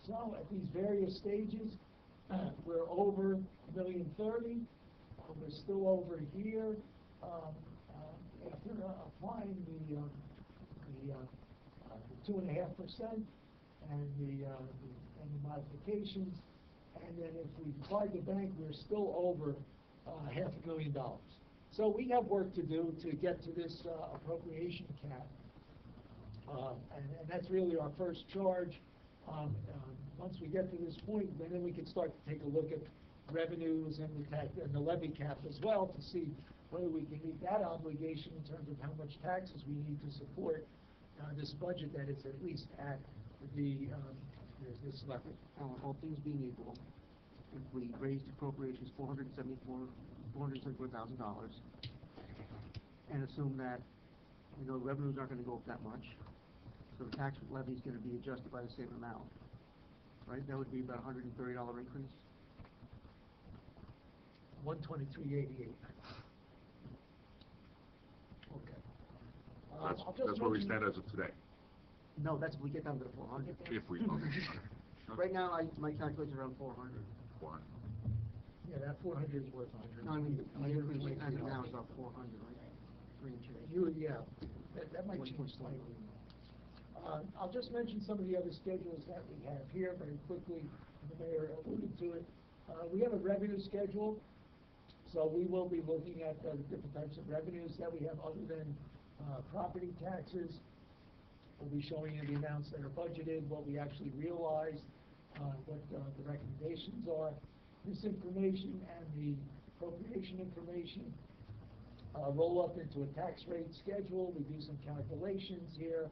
So at these various stages, we're over $1,030,000. We're still over here after applying the 2.5% and the modifications. And then if we applied the bank, we're still over $500,000. So we have work to do to get to this appropriation cap. And that's really our first charge. Once we get to this point, then we can start to take a look at revenues and the levy cap as well to see whether we can meet that obligation in terms of how much taxes we need to support this budget that is at least at this level. All things being equal, if we raised appropriations $474,000 and assume that revenues aren't going to go up that much, so the tax levy is going to be adjusted by the same amount, right? That would be about $130 increase. 123.88. Okay. That's where we stand as of today. No, that's if we get down to the 400. If we. Right now, my calculation's around 400. Why? Yeah, that 400 is worth 100. No, I mean, my increase as of now is about 400, right? 3 and change. That might change slightly. I'll just mention some of the other schedules that we have here very quickly. The mayor alluded to it. We have a revenue schedule, so we will be looking at the different types of revenues that we have other than property taxes. We'll be showing you the amounts that are budgeted, what we actually realized, what the recommendations are. This information and the appropriation information roll up into a tax rate schedule. We do some calculations here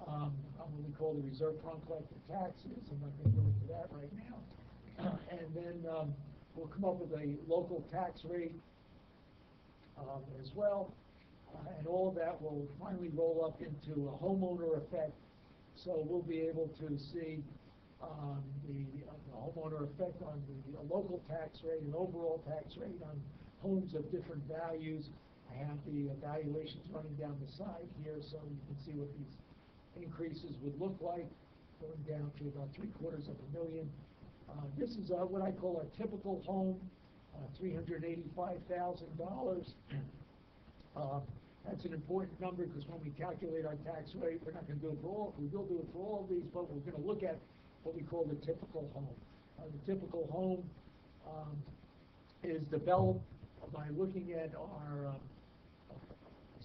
on what we call the reserve for uncollected taxes. I'm not going to go into that right now. And then we'll come up with a local tax rate as well. And all of that will finally roll up into a homeowner effect. So we'll be able to see the homeowner effect on the local tax rate and overall tax rate on homes of different values. I have the valuations running down the side here so you can see what these increases would look like, going down to about $750,000. This is what I call a typical home, $385,000. That's an important number because when we calculate our tax rate, we're not going to do it for all. We will do it for all of these, but we're going to look at what we call the typical home. The typical home is developed by looking at our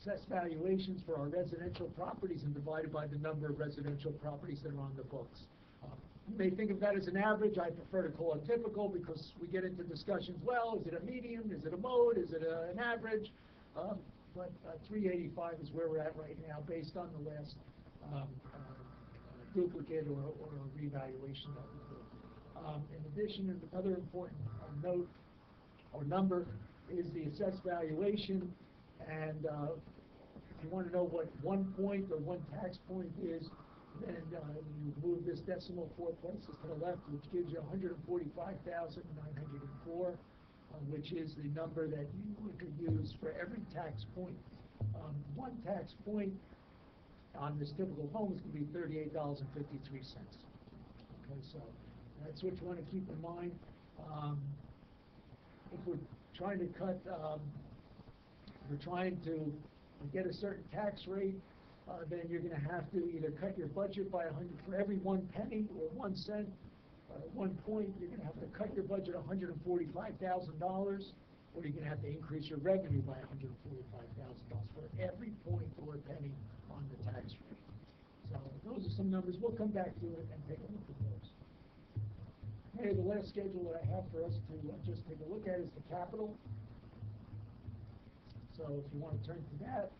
assessed valuations for our residential properties and divided by the number of residential properties that are on the books. You may think of that as an average. I prefer to call it typical because we get into discussions, well, is it a median, is it a mode, is it an average? But 385 is where we're at right now based on the last duplicate or revaluation that we did. In addition, another important note or number is the assessed valuation, and if you want to know what 1 point or 1 tax point is, then you move this decimal 4 places to the left, which gives you 145,904, which is the number that you could use for every tax point. 1 tax point on this typical home is going to be $38.53. Okay, so that's what you want to keep in mind. If we're trying to cut, we're trying to get a certain tax rate, then you're going to have to either cut your budget by 100 for every 1 penny or 1 cent. 1 point, you're going to have to cut your budget $145,000, or you're going to have to increase your revenue by $145,000 for every point or penny on the tax rate. So those are some numbers. We'll come back to it and take a look at those. Okay, the last schedule that I have for us to just take a look at is the capital. So if you want to turn to that,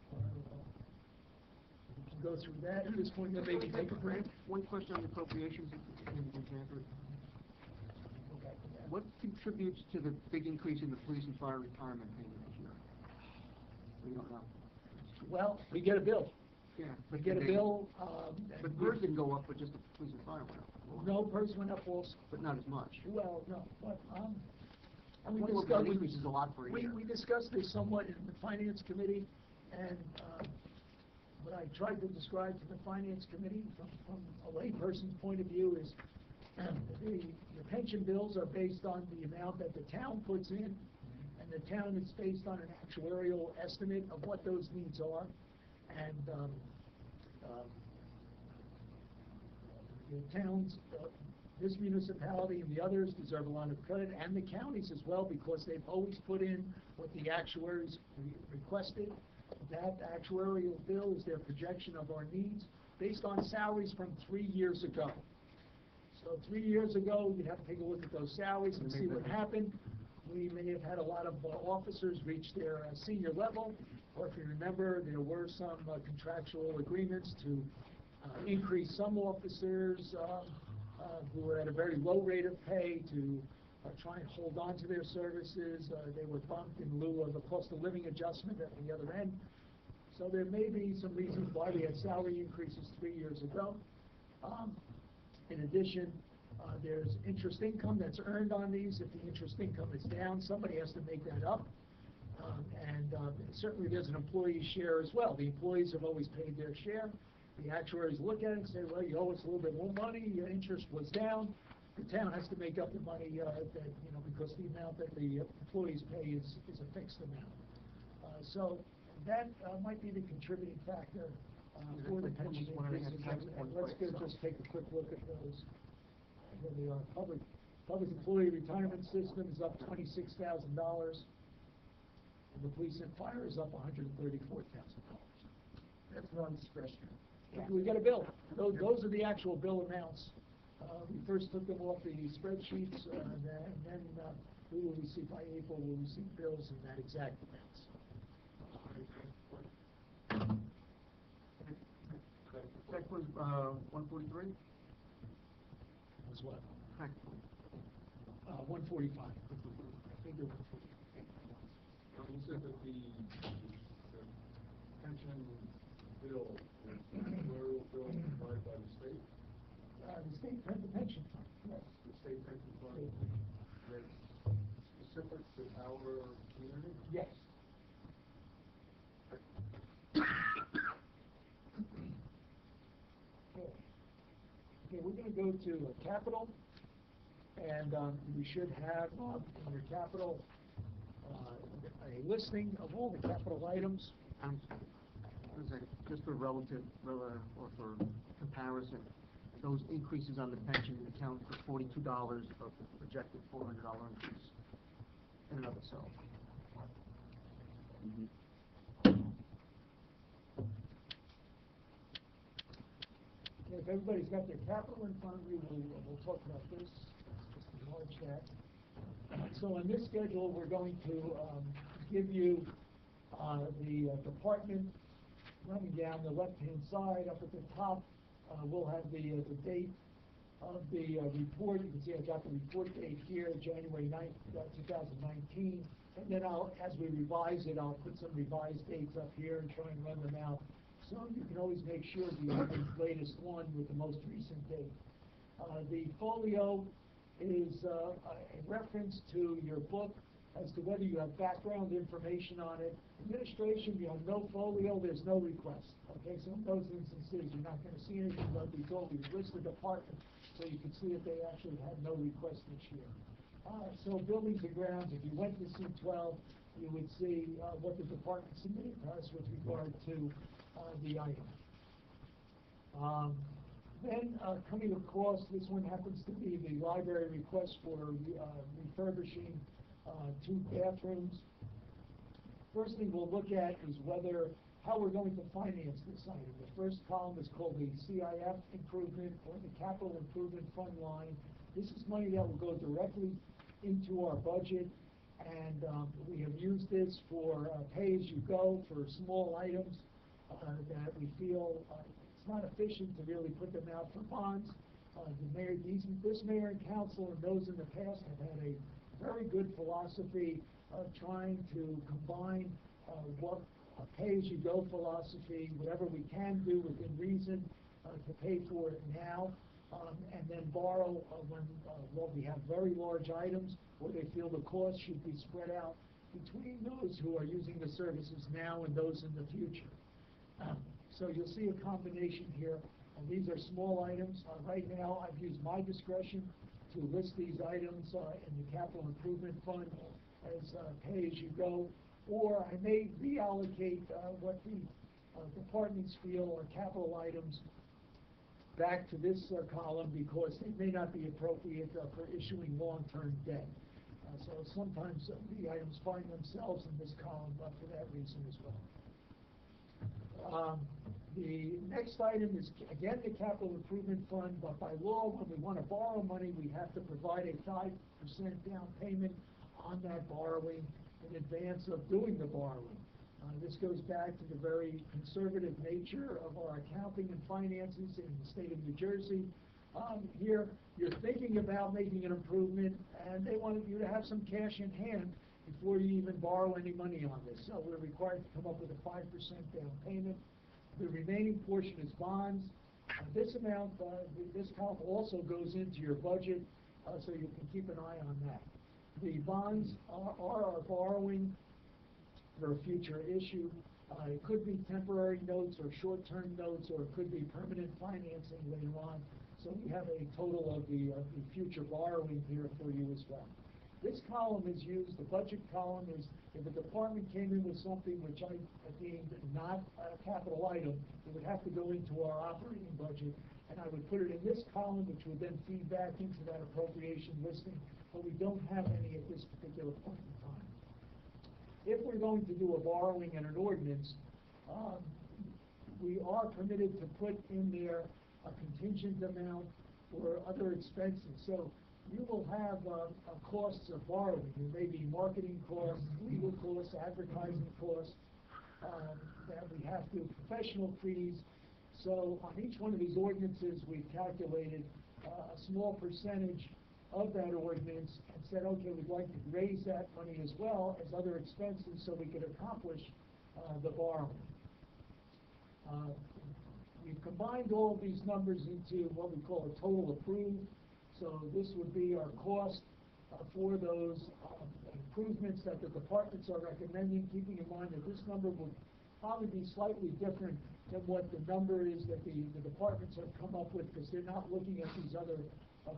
you can go through that. At this point, you'll maybe take a break. One question on the appropriations, what contributes to the big increase in the police and fire retirement payment this year? We don't know. Well, we get a bill. Yeah. We get a bill. But PERS didn't go up, but just the police and fire went up. No, PERS went up also. But not as much. Well, no, but, we $24 increase is a lot for a year. We discussed this somewhat in the Finance Committee, and what I tried to describe to the Finance Committee from a layperson's point of view is the pension bills are based on the amount that the town puts in, and the town is based on an actuarial estimate of what those needs are, and the towns, this municipality and the others deserve a lot of credit, and the counties as well, because they've always put in what the actuaries requested. That actuarial bill is their projection of our needs based on salaries from 3 years ago. So 3 years ago, you'd have to take a look at those salaries and see what happened. We may have had a lot of officers reach their senior level, or if you remember, there were some contractual agreements to increase some officers who were at a very low rate of pay to try and hold on to their services. They were bumped in lieu of a cost of living adjustment at the other end. So there may be some reasons why we had salary increases 3 years ago. In addition, there's interest income that's earned on these. If the interest income is down, somebody has to make that up. And certainly there's an employee share as well. The employees have always paid their share. The actuaries look at it and say, well, you owe us a little bit more money, your interest was down. The town has to make up the money that, because the amount that the employees pay is a fixed amount. So that might be the contributing factor for the pension increases. And let's just take a quick look at those. Here they are. Public employee retirement system is up $26,000. And the police and fire is up $134,000. That's non-discretionary. We get a bill. Those are the actual bill amounts. We first took them off the spreadsheets, and then we will receive by April, we'll receive bills in that exact amounts. Check was 143? Was what? Check. 145. I think they're 145. You said that the pension bill is an actuarial bill provided by the state? The state had the pension fund, yes. The state pension fund that's specific to our community? Yes. Okay, we're going to go to capital, and we should have in your capital a listing of all the capital items. Just for relative, or for comparison, those increases on the pension account for $42 of the projected $400 increase in and of itself. Okay, if everybody's got their capital in front of you, we'll talk about this, just enlarge that. So on this schedule, we're going to give you the department running down the left-hand side. Up at the top, we'll have the date of the report. You can see I got the report date here, January 9th, 2019. And then as we revise it, I'll put some revised dates up here and try and run them out. So you can always make sure you have the latest one with the most recent date. The folio is a reference to your book as to whether you have background information on it. Administration, you have no folio, there's no request. Okay, so in those instances, you're not going to see anything, but we go, we list the department, so you can see that they actually had no request this year. So buildings and grounds, if you went to C12, you would see what the department submitted to us with regard to the item. Then coming across, this one happens to be the library request for refurbishing 2 bathrooms. First thing we'll look at is how we're going to finance this item. The first column is called the CIF improvement, or the capital improvement fund line. This is money that will go directly into our budget, and we have used this for pay-as-you-go for small items that we feel it's not efficient to really put them out for bonds. This mayor and council and those in the past have had a very good philosophy of trying to combine what a pay-as-you-go philosophy, whatever we can do within reason to pay for it now, and then borrow when we have very large items where they feel the cost should be spread out between those who are using the services now and those in the future. So you'll see a combination here, and these are small items. Right now, I've used my discretion to list these items in the capital improvement fund as pay-as-you-go, or I may reallocate what the departments feel are capital items back to this column because they may not be appropriate for issuing long-term debt. So sometimes the items find themselves in this column for that reason as well. The next item is, again, the capital improvement fund, but by law, when we want to borrow money, we have to provide a 5% down payment on that borrowing in advance of doing the borrowing. This goes back to the very conservative nature of our accounting and finances in the state of New Jersey. Here, you're thinking about making an improvement, and they wanted you to have some cash in hand before you even borrow any money on this. So we're required to come up with a 5% down payment. The remaining portion is bonds. This amount, this column also goes into your budget, so you can keep an eye on that. The bonds are our borrowing for a future issue. It could be temporary notes or short-term notes, or it could be permanent financing later on. So we have a total of the future borrowing here for you as well. This column is used, the budget column is, if the department came in with something which I deemed not a capital item, it would have to go into our operating budget, and I would put it in this column, which would then feed back into that appropriation listing, but we don't have any at this particular point in time. If we're going to do a borrowing and an ordinance, we are permitted to put in there a contingent amount for other expenses. So you will have costs of borrowing. There may be marketing costs, legal costs, advertising costs that we have to, professional fees. So on each one of these ordinances, we've calculated a small percentage of that ordinance and said, okay, we'd like to raise that money as well as other expenses so we could accomplish the borrowing. We've combined all of these numbers into what we call a total approved. So this would be our cost for those improvements that the departments are recommending, keeping in mind that this number will probably be slightly different than what the number is that the departments have come up with, because they're not looking at these other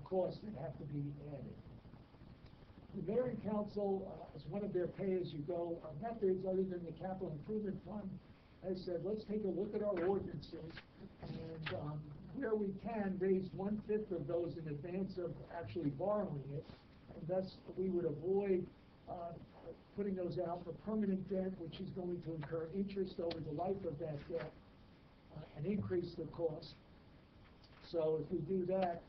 costs that have to be added. The mayor and council, as one of their pay-as-you-go methods other than the capital improvement fund, has said, let's take a look at our ordinances and where we can raise 1/5 of those in advance of actually borrowing it, and thus we would avoid putting those out for permanent debt, which is going to incur interest over the life of that debt and increase the cost. So if we do that,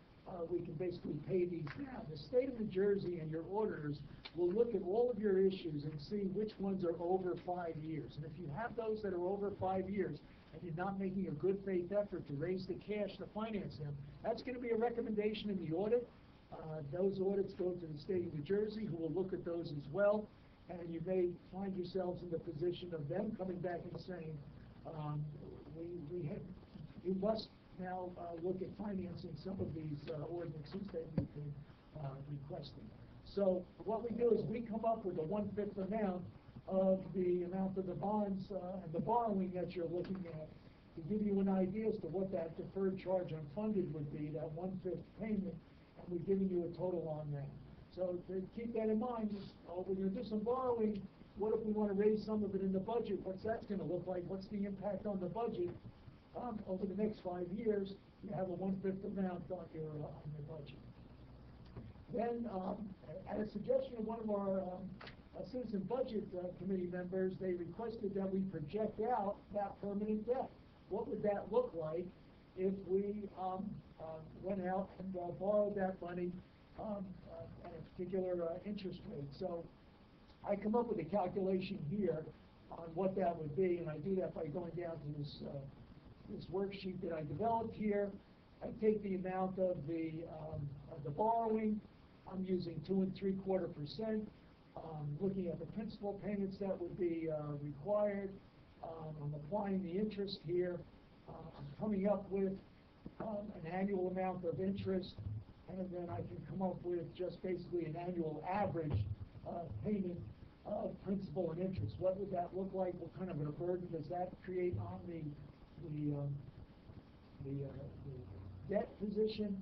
we can basically pay these down. The state of New Jersey and your auditors will look at all of your issues and see which ones are over 5 years. And if you have those that are over 5 years, and you're not making a good faith effort to raise the cash to finance them, that's gonna be a recommendation in the audit. Those audits go to the state of New Jersey, who will look at those as well, and you may find yourselves in the position of them coming back and saying, we must now look at financing some of these ordinances that you've been requesting. So what we do is we come up with a 1/5 amount of the amount of the bonds and the borrowing that you're looking at, to give you an idea as to what that deferred charge unfunded would be, that 1/5 payment, and we're giving you a total on that. So to keep that in mind, we're going to do some borrowing. What if we want to raise some of it in the budget? What's that going to look like? What's the impact on the budget? Over the next 5 years, you have a 1/5 amount on your budget. Then, at a suggestion of one of our Citizen Budget Committee members, they requested that we project out that permanent debt. What would that look like if we went out and borrowed that money at a particular interest rate? So I come up with a calculation here on what that would be, and I do that by going down to this worksheet that I developed here. I take the amount of the borrowing. I'm using 2 3/4%. Looking at the principal payments that would be required. I'm applying the interest here. I'm coming up with an annual amount of interest, and then I can come up with just basically an annual average payment of principal and interest. What would that look like? What kind of a burden does that create on the debt position?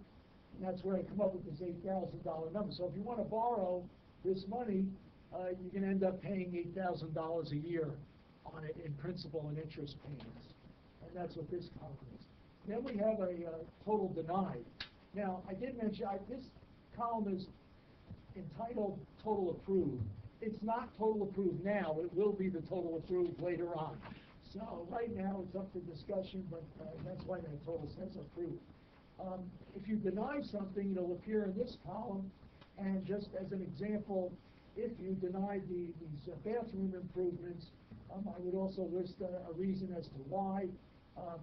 And that's where I come up with this $8,000 number. So if you want to borrow this money, you're going to end up paying $8,000 a year on it in principal and interest payments. And that's what this column is. Then we have a total denied. Now, I did mention, this column is entitled total approved. It's not total approved now. It will be the total approved later on. So right now, it's up for discussion, but that's why that total says approved. If you deny something, it'll appear in this column. And just as an example, if you deny these bathroom improvements, I would also list a reason as to why.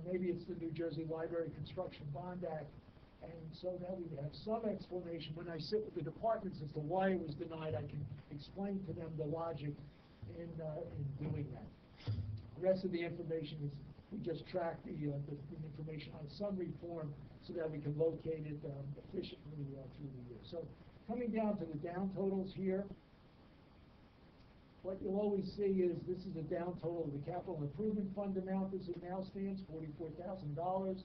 Maybe it's the New Jersey Library Construction Bond Act. And so that we have some explanation. When I sit with the departments as to why it was denied, I can explain to them the logic in doing that. The rest of the information is, we just track the information on a summary form so that we can locate it efficiently through the year. So coming down to the down totals here, what you'll always see is this is a down total of the capital improvement fund amount as it now stands, $44,000.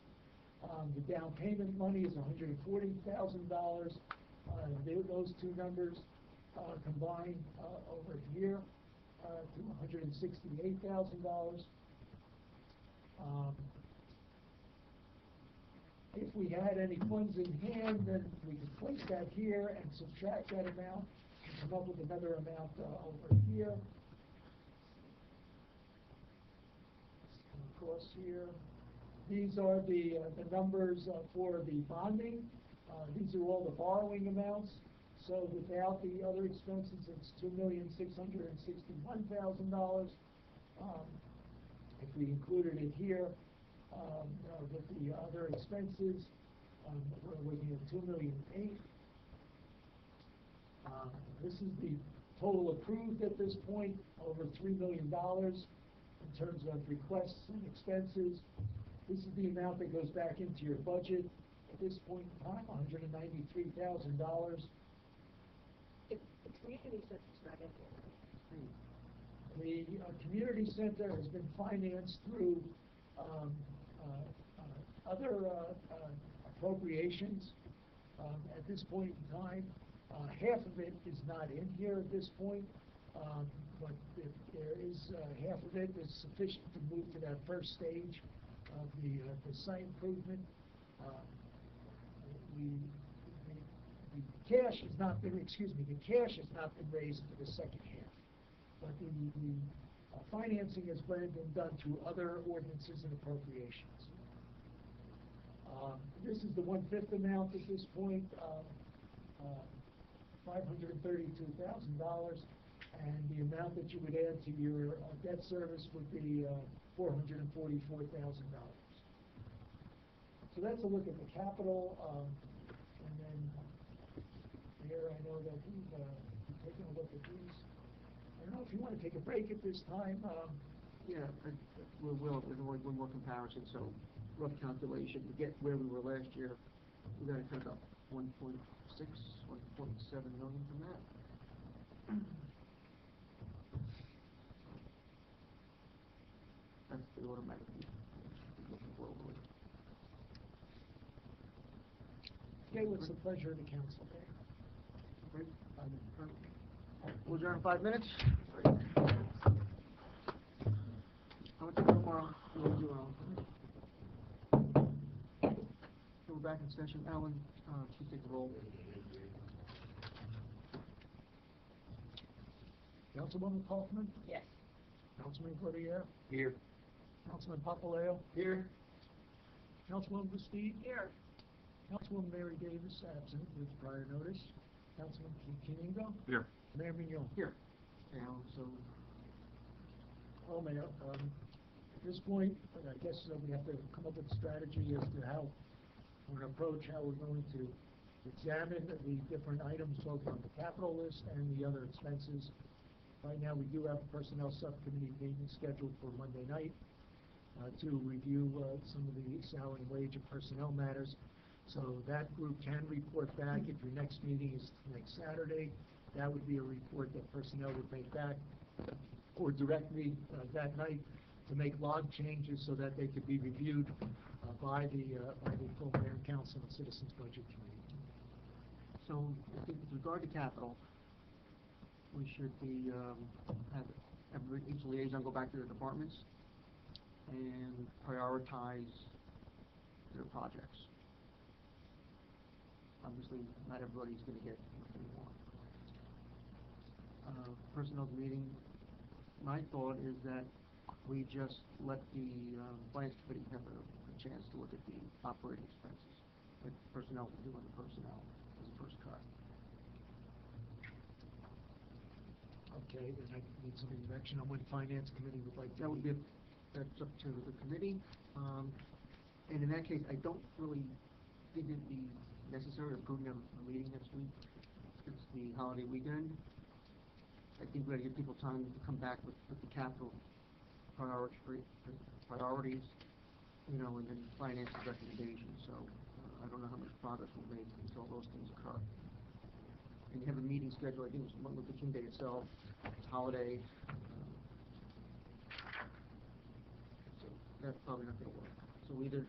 The down payment money is $140,000. Those two numbers combine over here to $168,000. If we had any funds in hand, then we could place that here and subtract that amount and come up with another amount over here. Across here. These are the numbers for the bonding. These are all the borrowing amounts. So without the other expenses, it's $2,661,000. If we included it here, with the other expenses, we're looking at $2,008,000. This is the total approved at this point, over $3 million in terms of requests and expenses. This is the amount that goes back into your budget at this point in time, $193,000. The community center's not in here. The community center has been financed through other appropriations at this point in time. Half of it is not in here at this point, but if there is half of it is sufficient to move to that first stage of the site improvement. The cash has not been, the cash has not been raised for the second half, but the financing has been done through other ordinances and appropriations. This this is the 1/5 amount at this point, $532,000, and the amount that you would add to your debt service would be $444,000. So that's a look at the capital, and then here I know that he's taking a look at these. I don't know if you want to take a break at this time. Yeah, we will, there's one more comparison, so rough calculation, to get where we were last year, we gotta cut about 1.6, 1.7 million from that. That's the automatic looking forward. Okay, what's the pleasure of the council? Great. We'll adjourn in 5 minutes. I'll take it tomorrow. We'll do, we're back in session. Alan, please take the roll. Councilwoman Kaufman? Yes. Councilman Cordier? Here. Councilman Papaleo? Here. Councilwoman Bastide? Here. Councilwoman Mary Davis, absent with prior notice. Councilman Kiningo? Here. Mayor Mignon? Here. Now, so, Well, Mayor, at this point, I guess we have to come up with a strategy as to how we're going to approach, how we're going to examine the different items, both on the capital list and the other expenses. Right now, we do have a personnel subcommittee meeting scheduled for Monday night to review some of the salary, wage, and personnel matters. So that group can report back. If your next meeting is next Saturday, that would be a report that personnel would make back or direct me that night to make log changes so that they could be reviewed by the full mayor and council and citizens budget committee. so I think with regard to capital, we should be, have each liaison go back to their departments and prioritize their projects. Obviously, not everybody's gonna get what they want. Personnel meeting, my thought is that we just let the, finance committee have a chance to look at the operating expenses, like personnel will do on the personnel as a first cut. Okay, then I need some direction on when finance committee would like to. That would be, that's up to the committee. And in that case, I don't really think it'd be necessary or prudent to have a meeting next week. It's the holiday weekend. I think we gotta give people time to come back with the capital priorities, you know, and then finance recommendations. So, I don't know how much progress we'll make until those things occur. And you have a meeting scheduled, I think it was Martin Luther King Day itself, it's holiday. So that's probably not gonna work. So we either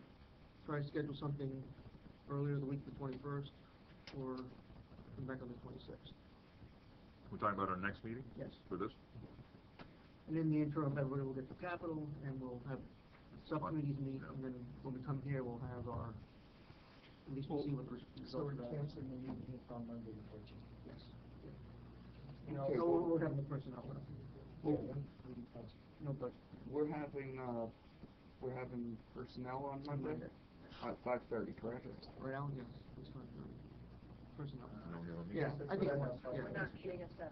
try to schedule something earlier the week of the 21st, or come back on the 26th. We're talking about our next meeting? Yes. For this? And in the interim, everybody will get the capital, and we'll have subcommittees meet, Yeah. and then when we come here, we'll have our, at least we'll see what the results So are. we're canceling the meeting on Monday the 14th. Yes. You know, So we're having the personnel. No, but we're having personnel on Monday at 5:30, correct? Right, Alan? Yes, it's fine. Personnel. No, we have a meeting. Yeah, I think, That's what I yeah. We're not meeting at 7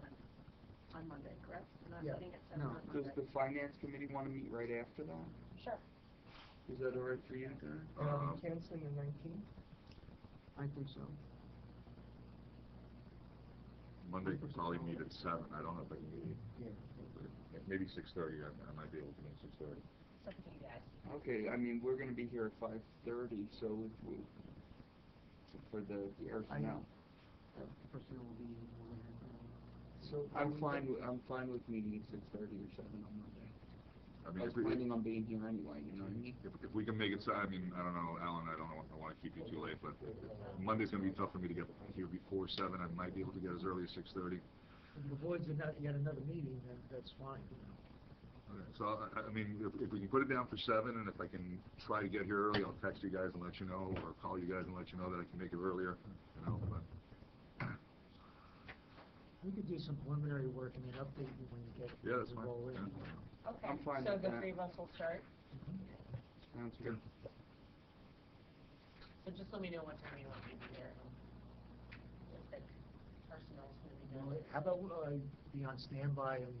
on Monday, correct? We're not Yeah. meeting at 7 No. on Does Monday. the finance committee want to meet right after that? Sure. Is that all right for you guys? Are we canceling the 19th? I think so. Monday could probably meet at 7. I don't know if I can meet. Maybe 6:30. I might be able to meet 6:30. It's up to you guys. Okay, I mean, we're gonna be here at 5:30, so if we, for the personnel. Personnel will be, So I'm fine with meeting at 6:30 or 7 on Monday. I I mean, was planning on being here anyway, you know what I mean? if we can make it, I mean, I don't know, Alan, I don't know, I want to keep you too late, but Monday's going to be tough for me to get here before 7. I might be able to get as early as 6:30. If you avoid yet another meeting, then that's fine. Okay, so, I mean, if we can put it down for 7, and if I can try to get here early, I'll text you guys and let you know, or call you guys and let you know that I can make it earlier, you know, but. We could do some preliminary work and then update you when you get. Yeah, that's fine. roll in. Yeah. Okay, I'm fine so with the that. 3 of us will start. Sounds good. So just let me know what time you want me to be there. If the personnel's gonna be You know, there. how about, be on standby and,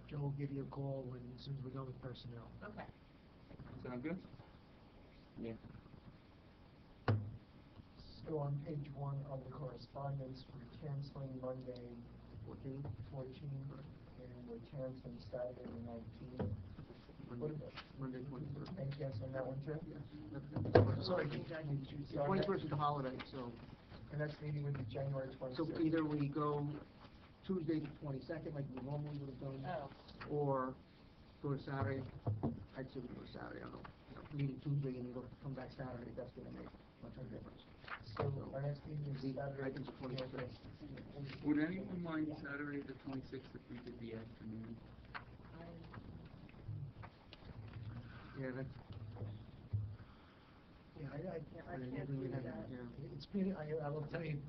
Joe will give you a call as soon as we're done with personnel. Okay. Sound good? Yeah. So on page 1 of the correspondence, we're canceling Monday 14, and we're canceling Saturday the 19th. Monday, 21st. And canceling that one too? Sorry, So 21st is a holiday, so, And that's meeting with the January 26th. so either we go Tuesday the 22nd, like we normally would have done, Oh, or go to Saturday. I'd say we go to Saturday, I don't know, meeting Tuesday and then come back Saturday, that's gonna make much of a difference. So our next meeting is I Saturday. think it's 26th. Would anyone mind Saturday the 26th if we did the afternoon? Yeah, that's, Yeah, I can't do that. yeah. It's been, I will tell you,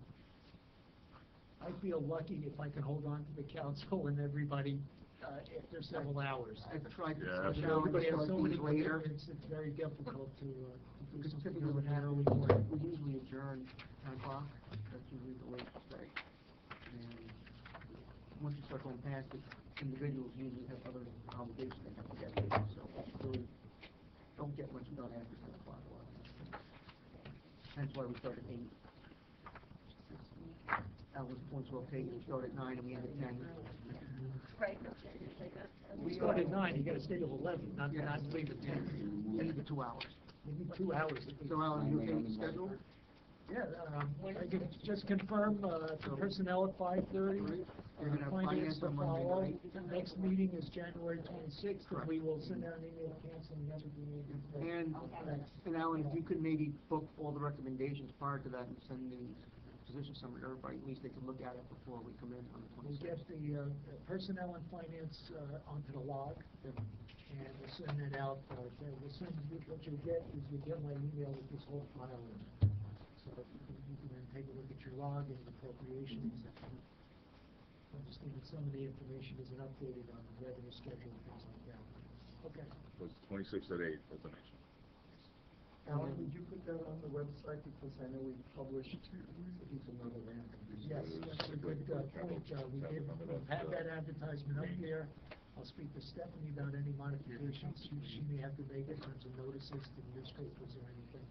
I feel lucky if I can hold on to the council and everybody, after several hours. I tried to, Yeah. you know, Everybody has so many later. commitments, it's very difficult to do Because something typically over we that have, early morning. we usually adjourn 10 o'clock, that's usually the latest day. And once you start going past it, individuals usually have other obligations they have to get to, so really don't get much done after 10 o'clock a lot of times. Hence why we start at 8. Alice points well taken, we start at 9 and we end at 10. right, okay, We start at 9, you gotta stay till 11, not leave at 10. Maybe 2 hours. Maybe 2 hours. So Alan, you okay with the schedule? Yeah, I could just confirm, to personnel at 5:30. You're gonna have finance to on Monday follow. night. The next meeting is January 26th, and Correct. we will send out an email canceling everything. And Alan, if you could maybe book all the recommendations prior to that and send the position summary to everybody, at least they can look at it before we come in on the We'll 26th. get the personnel and finance onto the log, and we'll send that out. We'll send you, what you'll get is you'll get my email with this whole file in it. So you can then take a look at your log and appropriations. Understand that some of the information isn't updated on the revenue schedule and things like that. Okay. So it's 26th at 8, as I mentioned. Alan, would you put that on the website, because I know we published, it's another ramp. Yes, that's a good point. We've had that advertisement up there. I'll speak to Stephanie about any modifications she may have to make in terms of notices to newspapers or anything.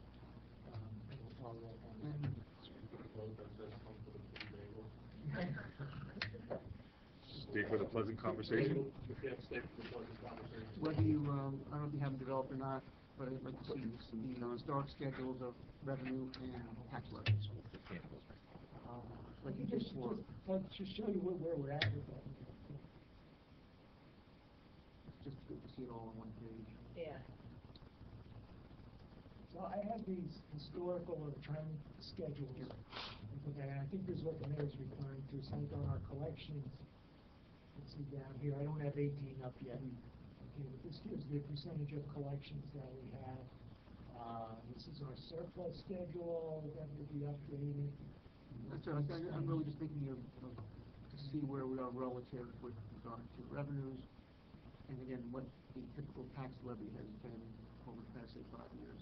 And we'll follow up on that. Stay for the pleasant conversation. Whether you, I don't know if you have them developed or not, but I'd like to see the historic schedules of revenue and tax levies. Like you did for, Just show you where we're at with that. it's just good to see it all on one page. Yeah. So I have these historical or trend schedules. Okay, and I think this is what the mayor's referring to, so on our collections. Let's see down here, I don't have 18 up yet. Okay, but this gives the percentage of collections that we have. This is our surplus schedule, that will be updated. That's what I'm really just thinking of, to see where we are relative with regard to revenues, and again, what the typical tax levy has been over the past, say, 5 years.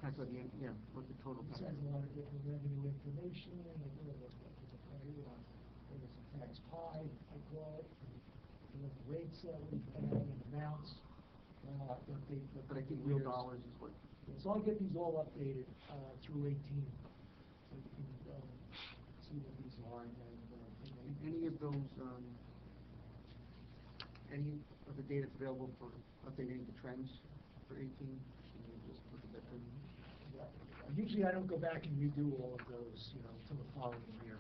Tax levy, yeah, what the total This tax. has a lot of different revenue information, and it will look like there's a tax pie, I call it. And the rates that we pay and amounts, But I think real dollars is what, So I'll get these all updated, through 18. So you can, see what these are, and then, any of those, any of the data that's available for updating the trends for 18, can you just look at that then? usually I don't go back and redo all of those, till the following year.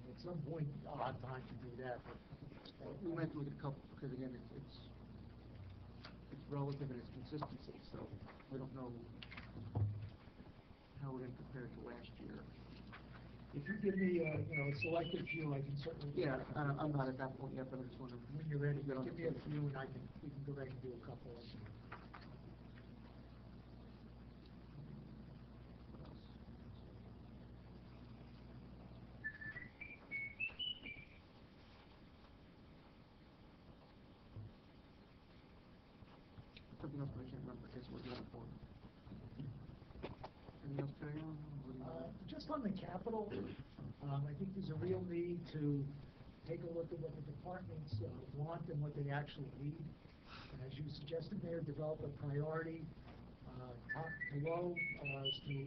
At some point, I'll have time to do that, but. We might have to look at a couple, because again, it's relative in its consistency, so we don't know how we're gonna compare it to last year. If you give me, a selected few, I can certainly. Yeah, I'm not at that point yet, but I just wanna. When you're ready, get on give the me a few, and we can go back and do a couple of them. Something else, but I can't remember, I guess what the other for. Just on the capital, I think there's a real need to take a look at what the departments want and what they actually need. And as you suggested, Mayor, develop a priority, top to low, as to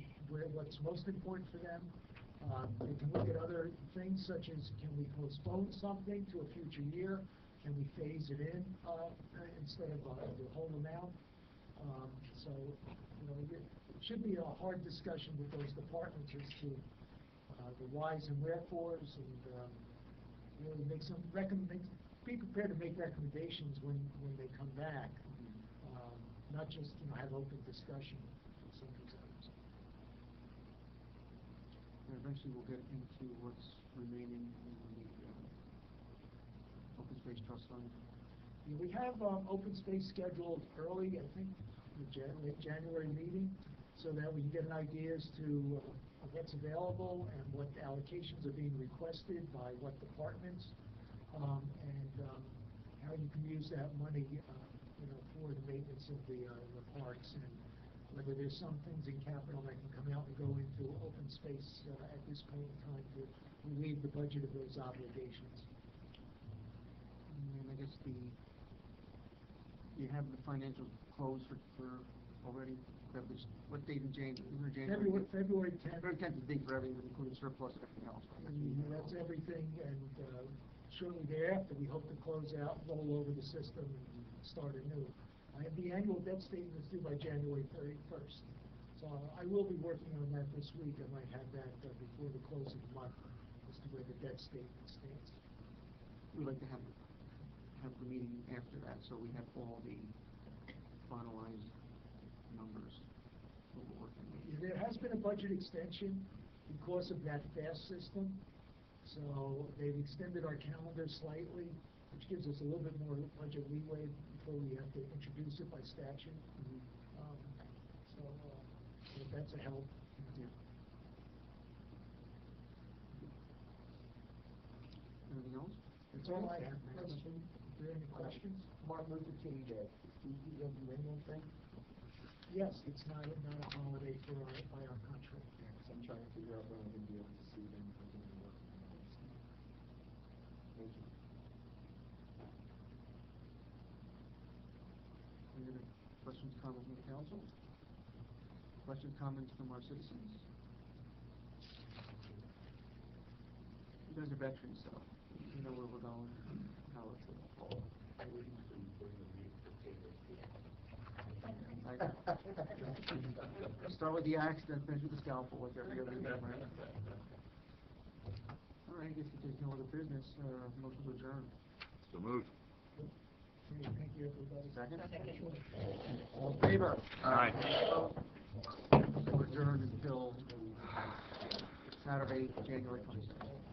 what's most important for them. They can look at other things such as, can we postpone something to a future year? Can we phase it in instead of the whole amount? So, it should be a hard discussion with those departments as to the whys and wherefores, and really be prepared to make recommendations when they come back, not just have open discussion on some of these items. And eventually we'll get into what's remaining in the Open Space Trust Fund. Yeah, we have open space scheduled early, I think, the late January meeting, so that we can get an idea as to what's available and what allocations are being requested by what departments, and how you can use that money, for the maintenance of the parks, and whether there's some things in capital that can come out and go into open space at this point in time to relieve the budget of those obligations. And I guess you have the financials closed for already, what date in January? February 10th. February 10th is the date for everything, including surplus and everything else. That's everything, and shortly thereafter, we hope to close out, roll over the system, and start anew. I have the annual debt statement is due by January 31st, so I will be working on that this week. I might have that before the close of the month as to where the debt statement stands. We'd like to have the meeting after that, so we have all the finalized numbers that we're working with. There has been a budget extension because of that FAST system, so they've extended our calendar slightly, which gives us a little bit more budget leeway before we have to introduce it by statute. So that's a help. Yeah. Anything else? That's all I have. Question. Are there any questions? Martin Luther King Day, do you do anything? Yes, it's not a holiday by our country. Yeah, 'cause I'm trying to figure out when I'm going to be able to see them if I'm going to be working on this. Thank you. Any other questions, comments from the council? Questions, comments from our citizens? You guys are veterans, so you know where we're going, how it's all. Start with the axe, then finish with the scalpel, like every other game, right? All right, I guess if there's no other business, motion to adjourn. So moved. Okay, thank you, everybody. Second? All in favor? Aye. We're adjourned until Saturday, January 22nd.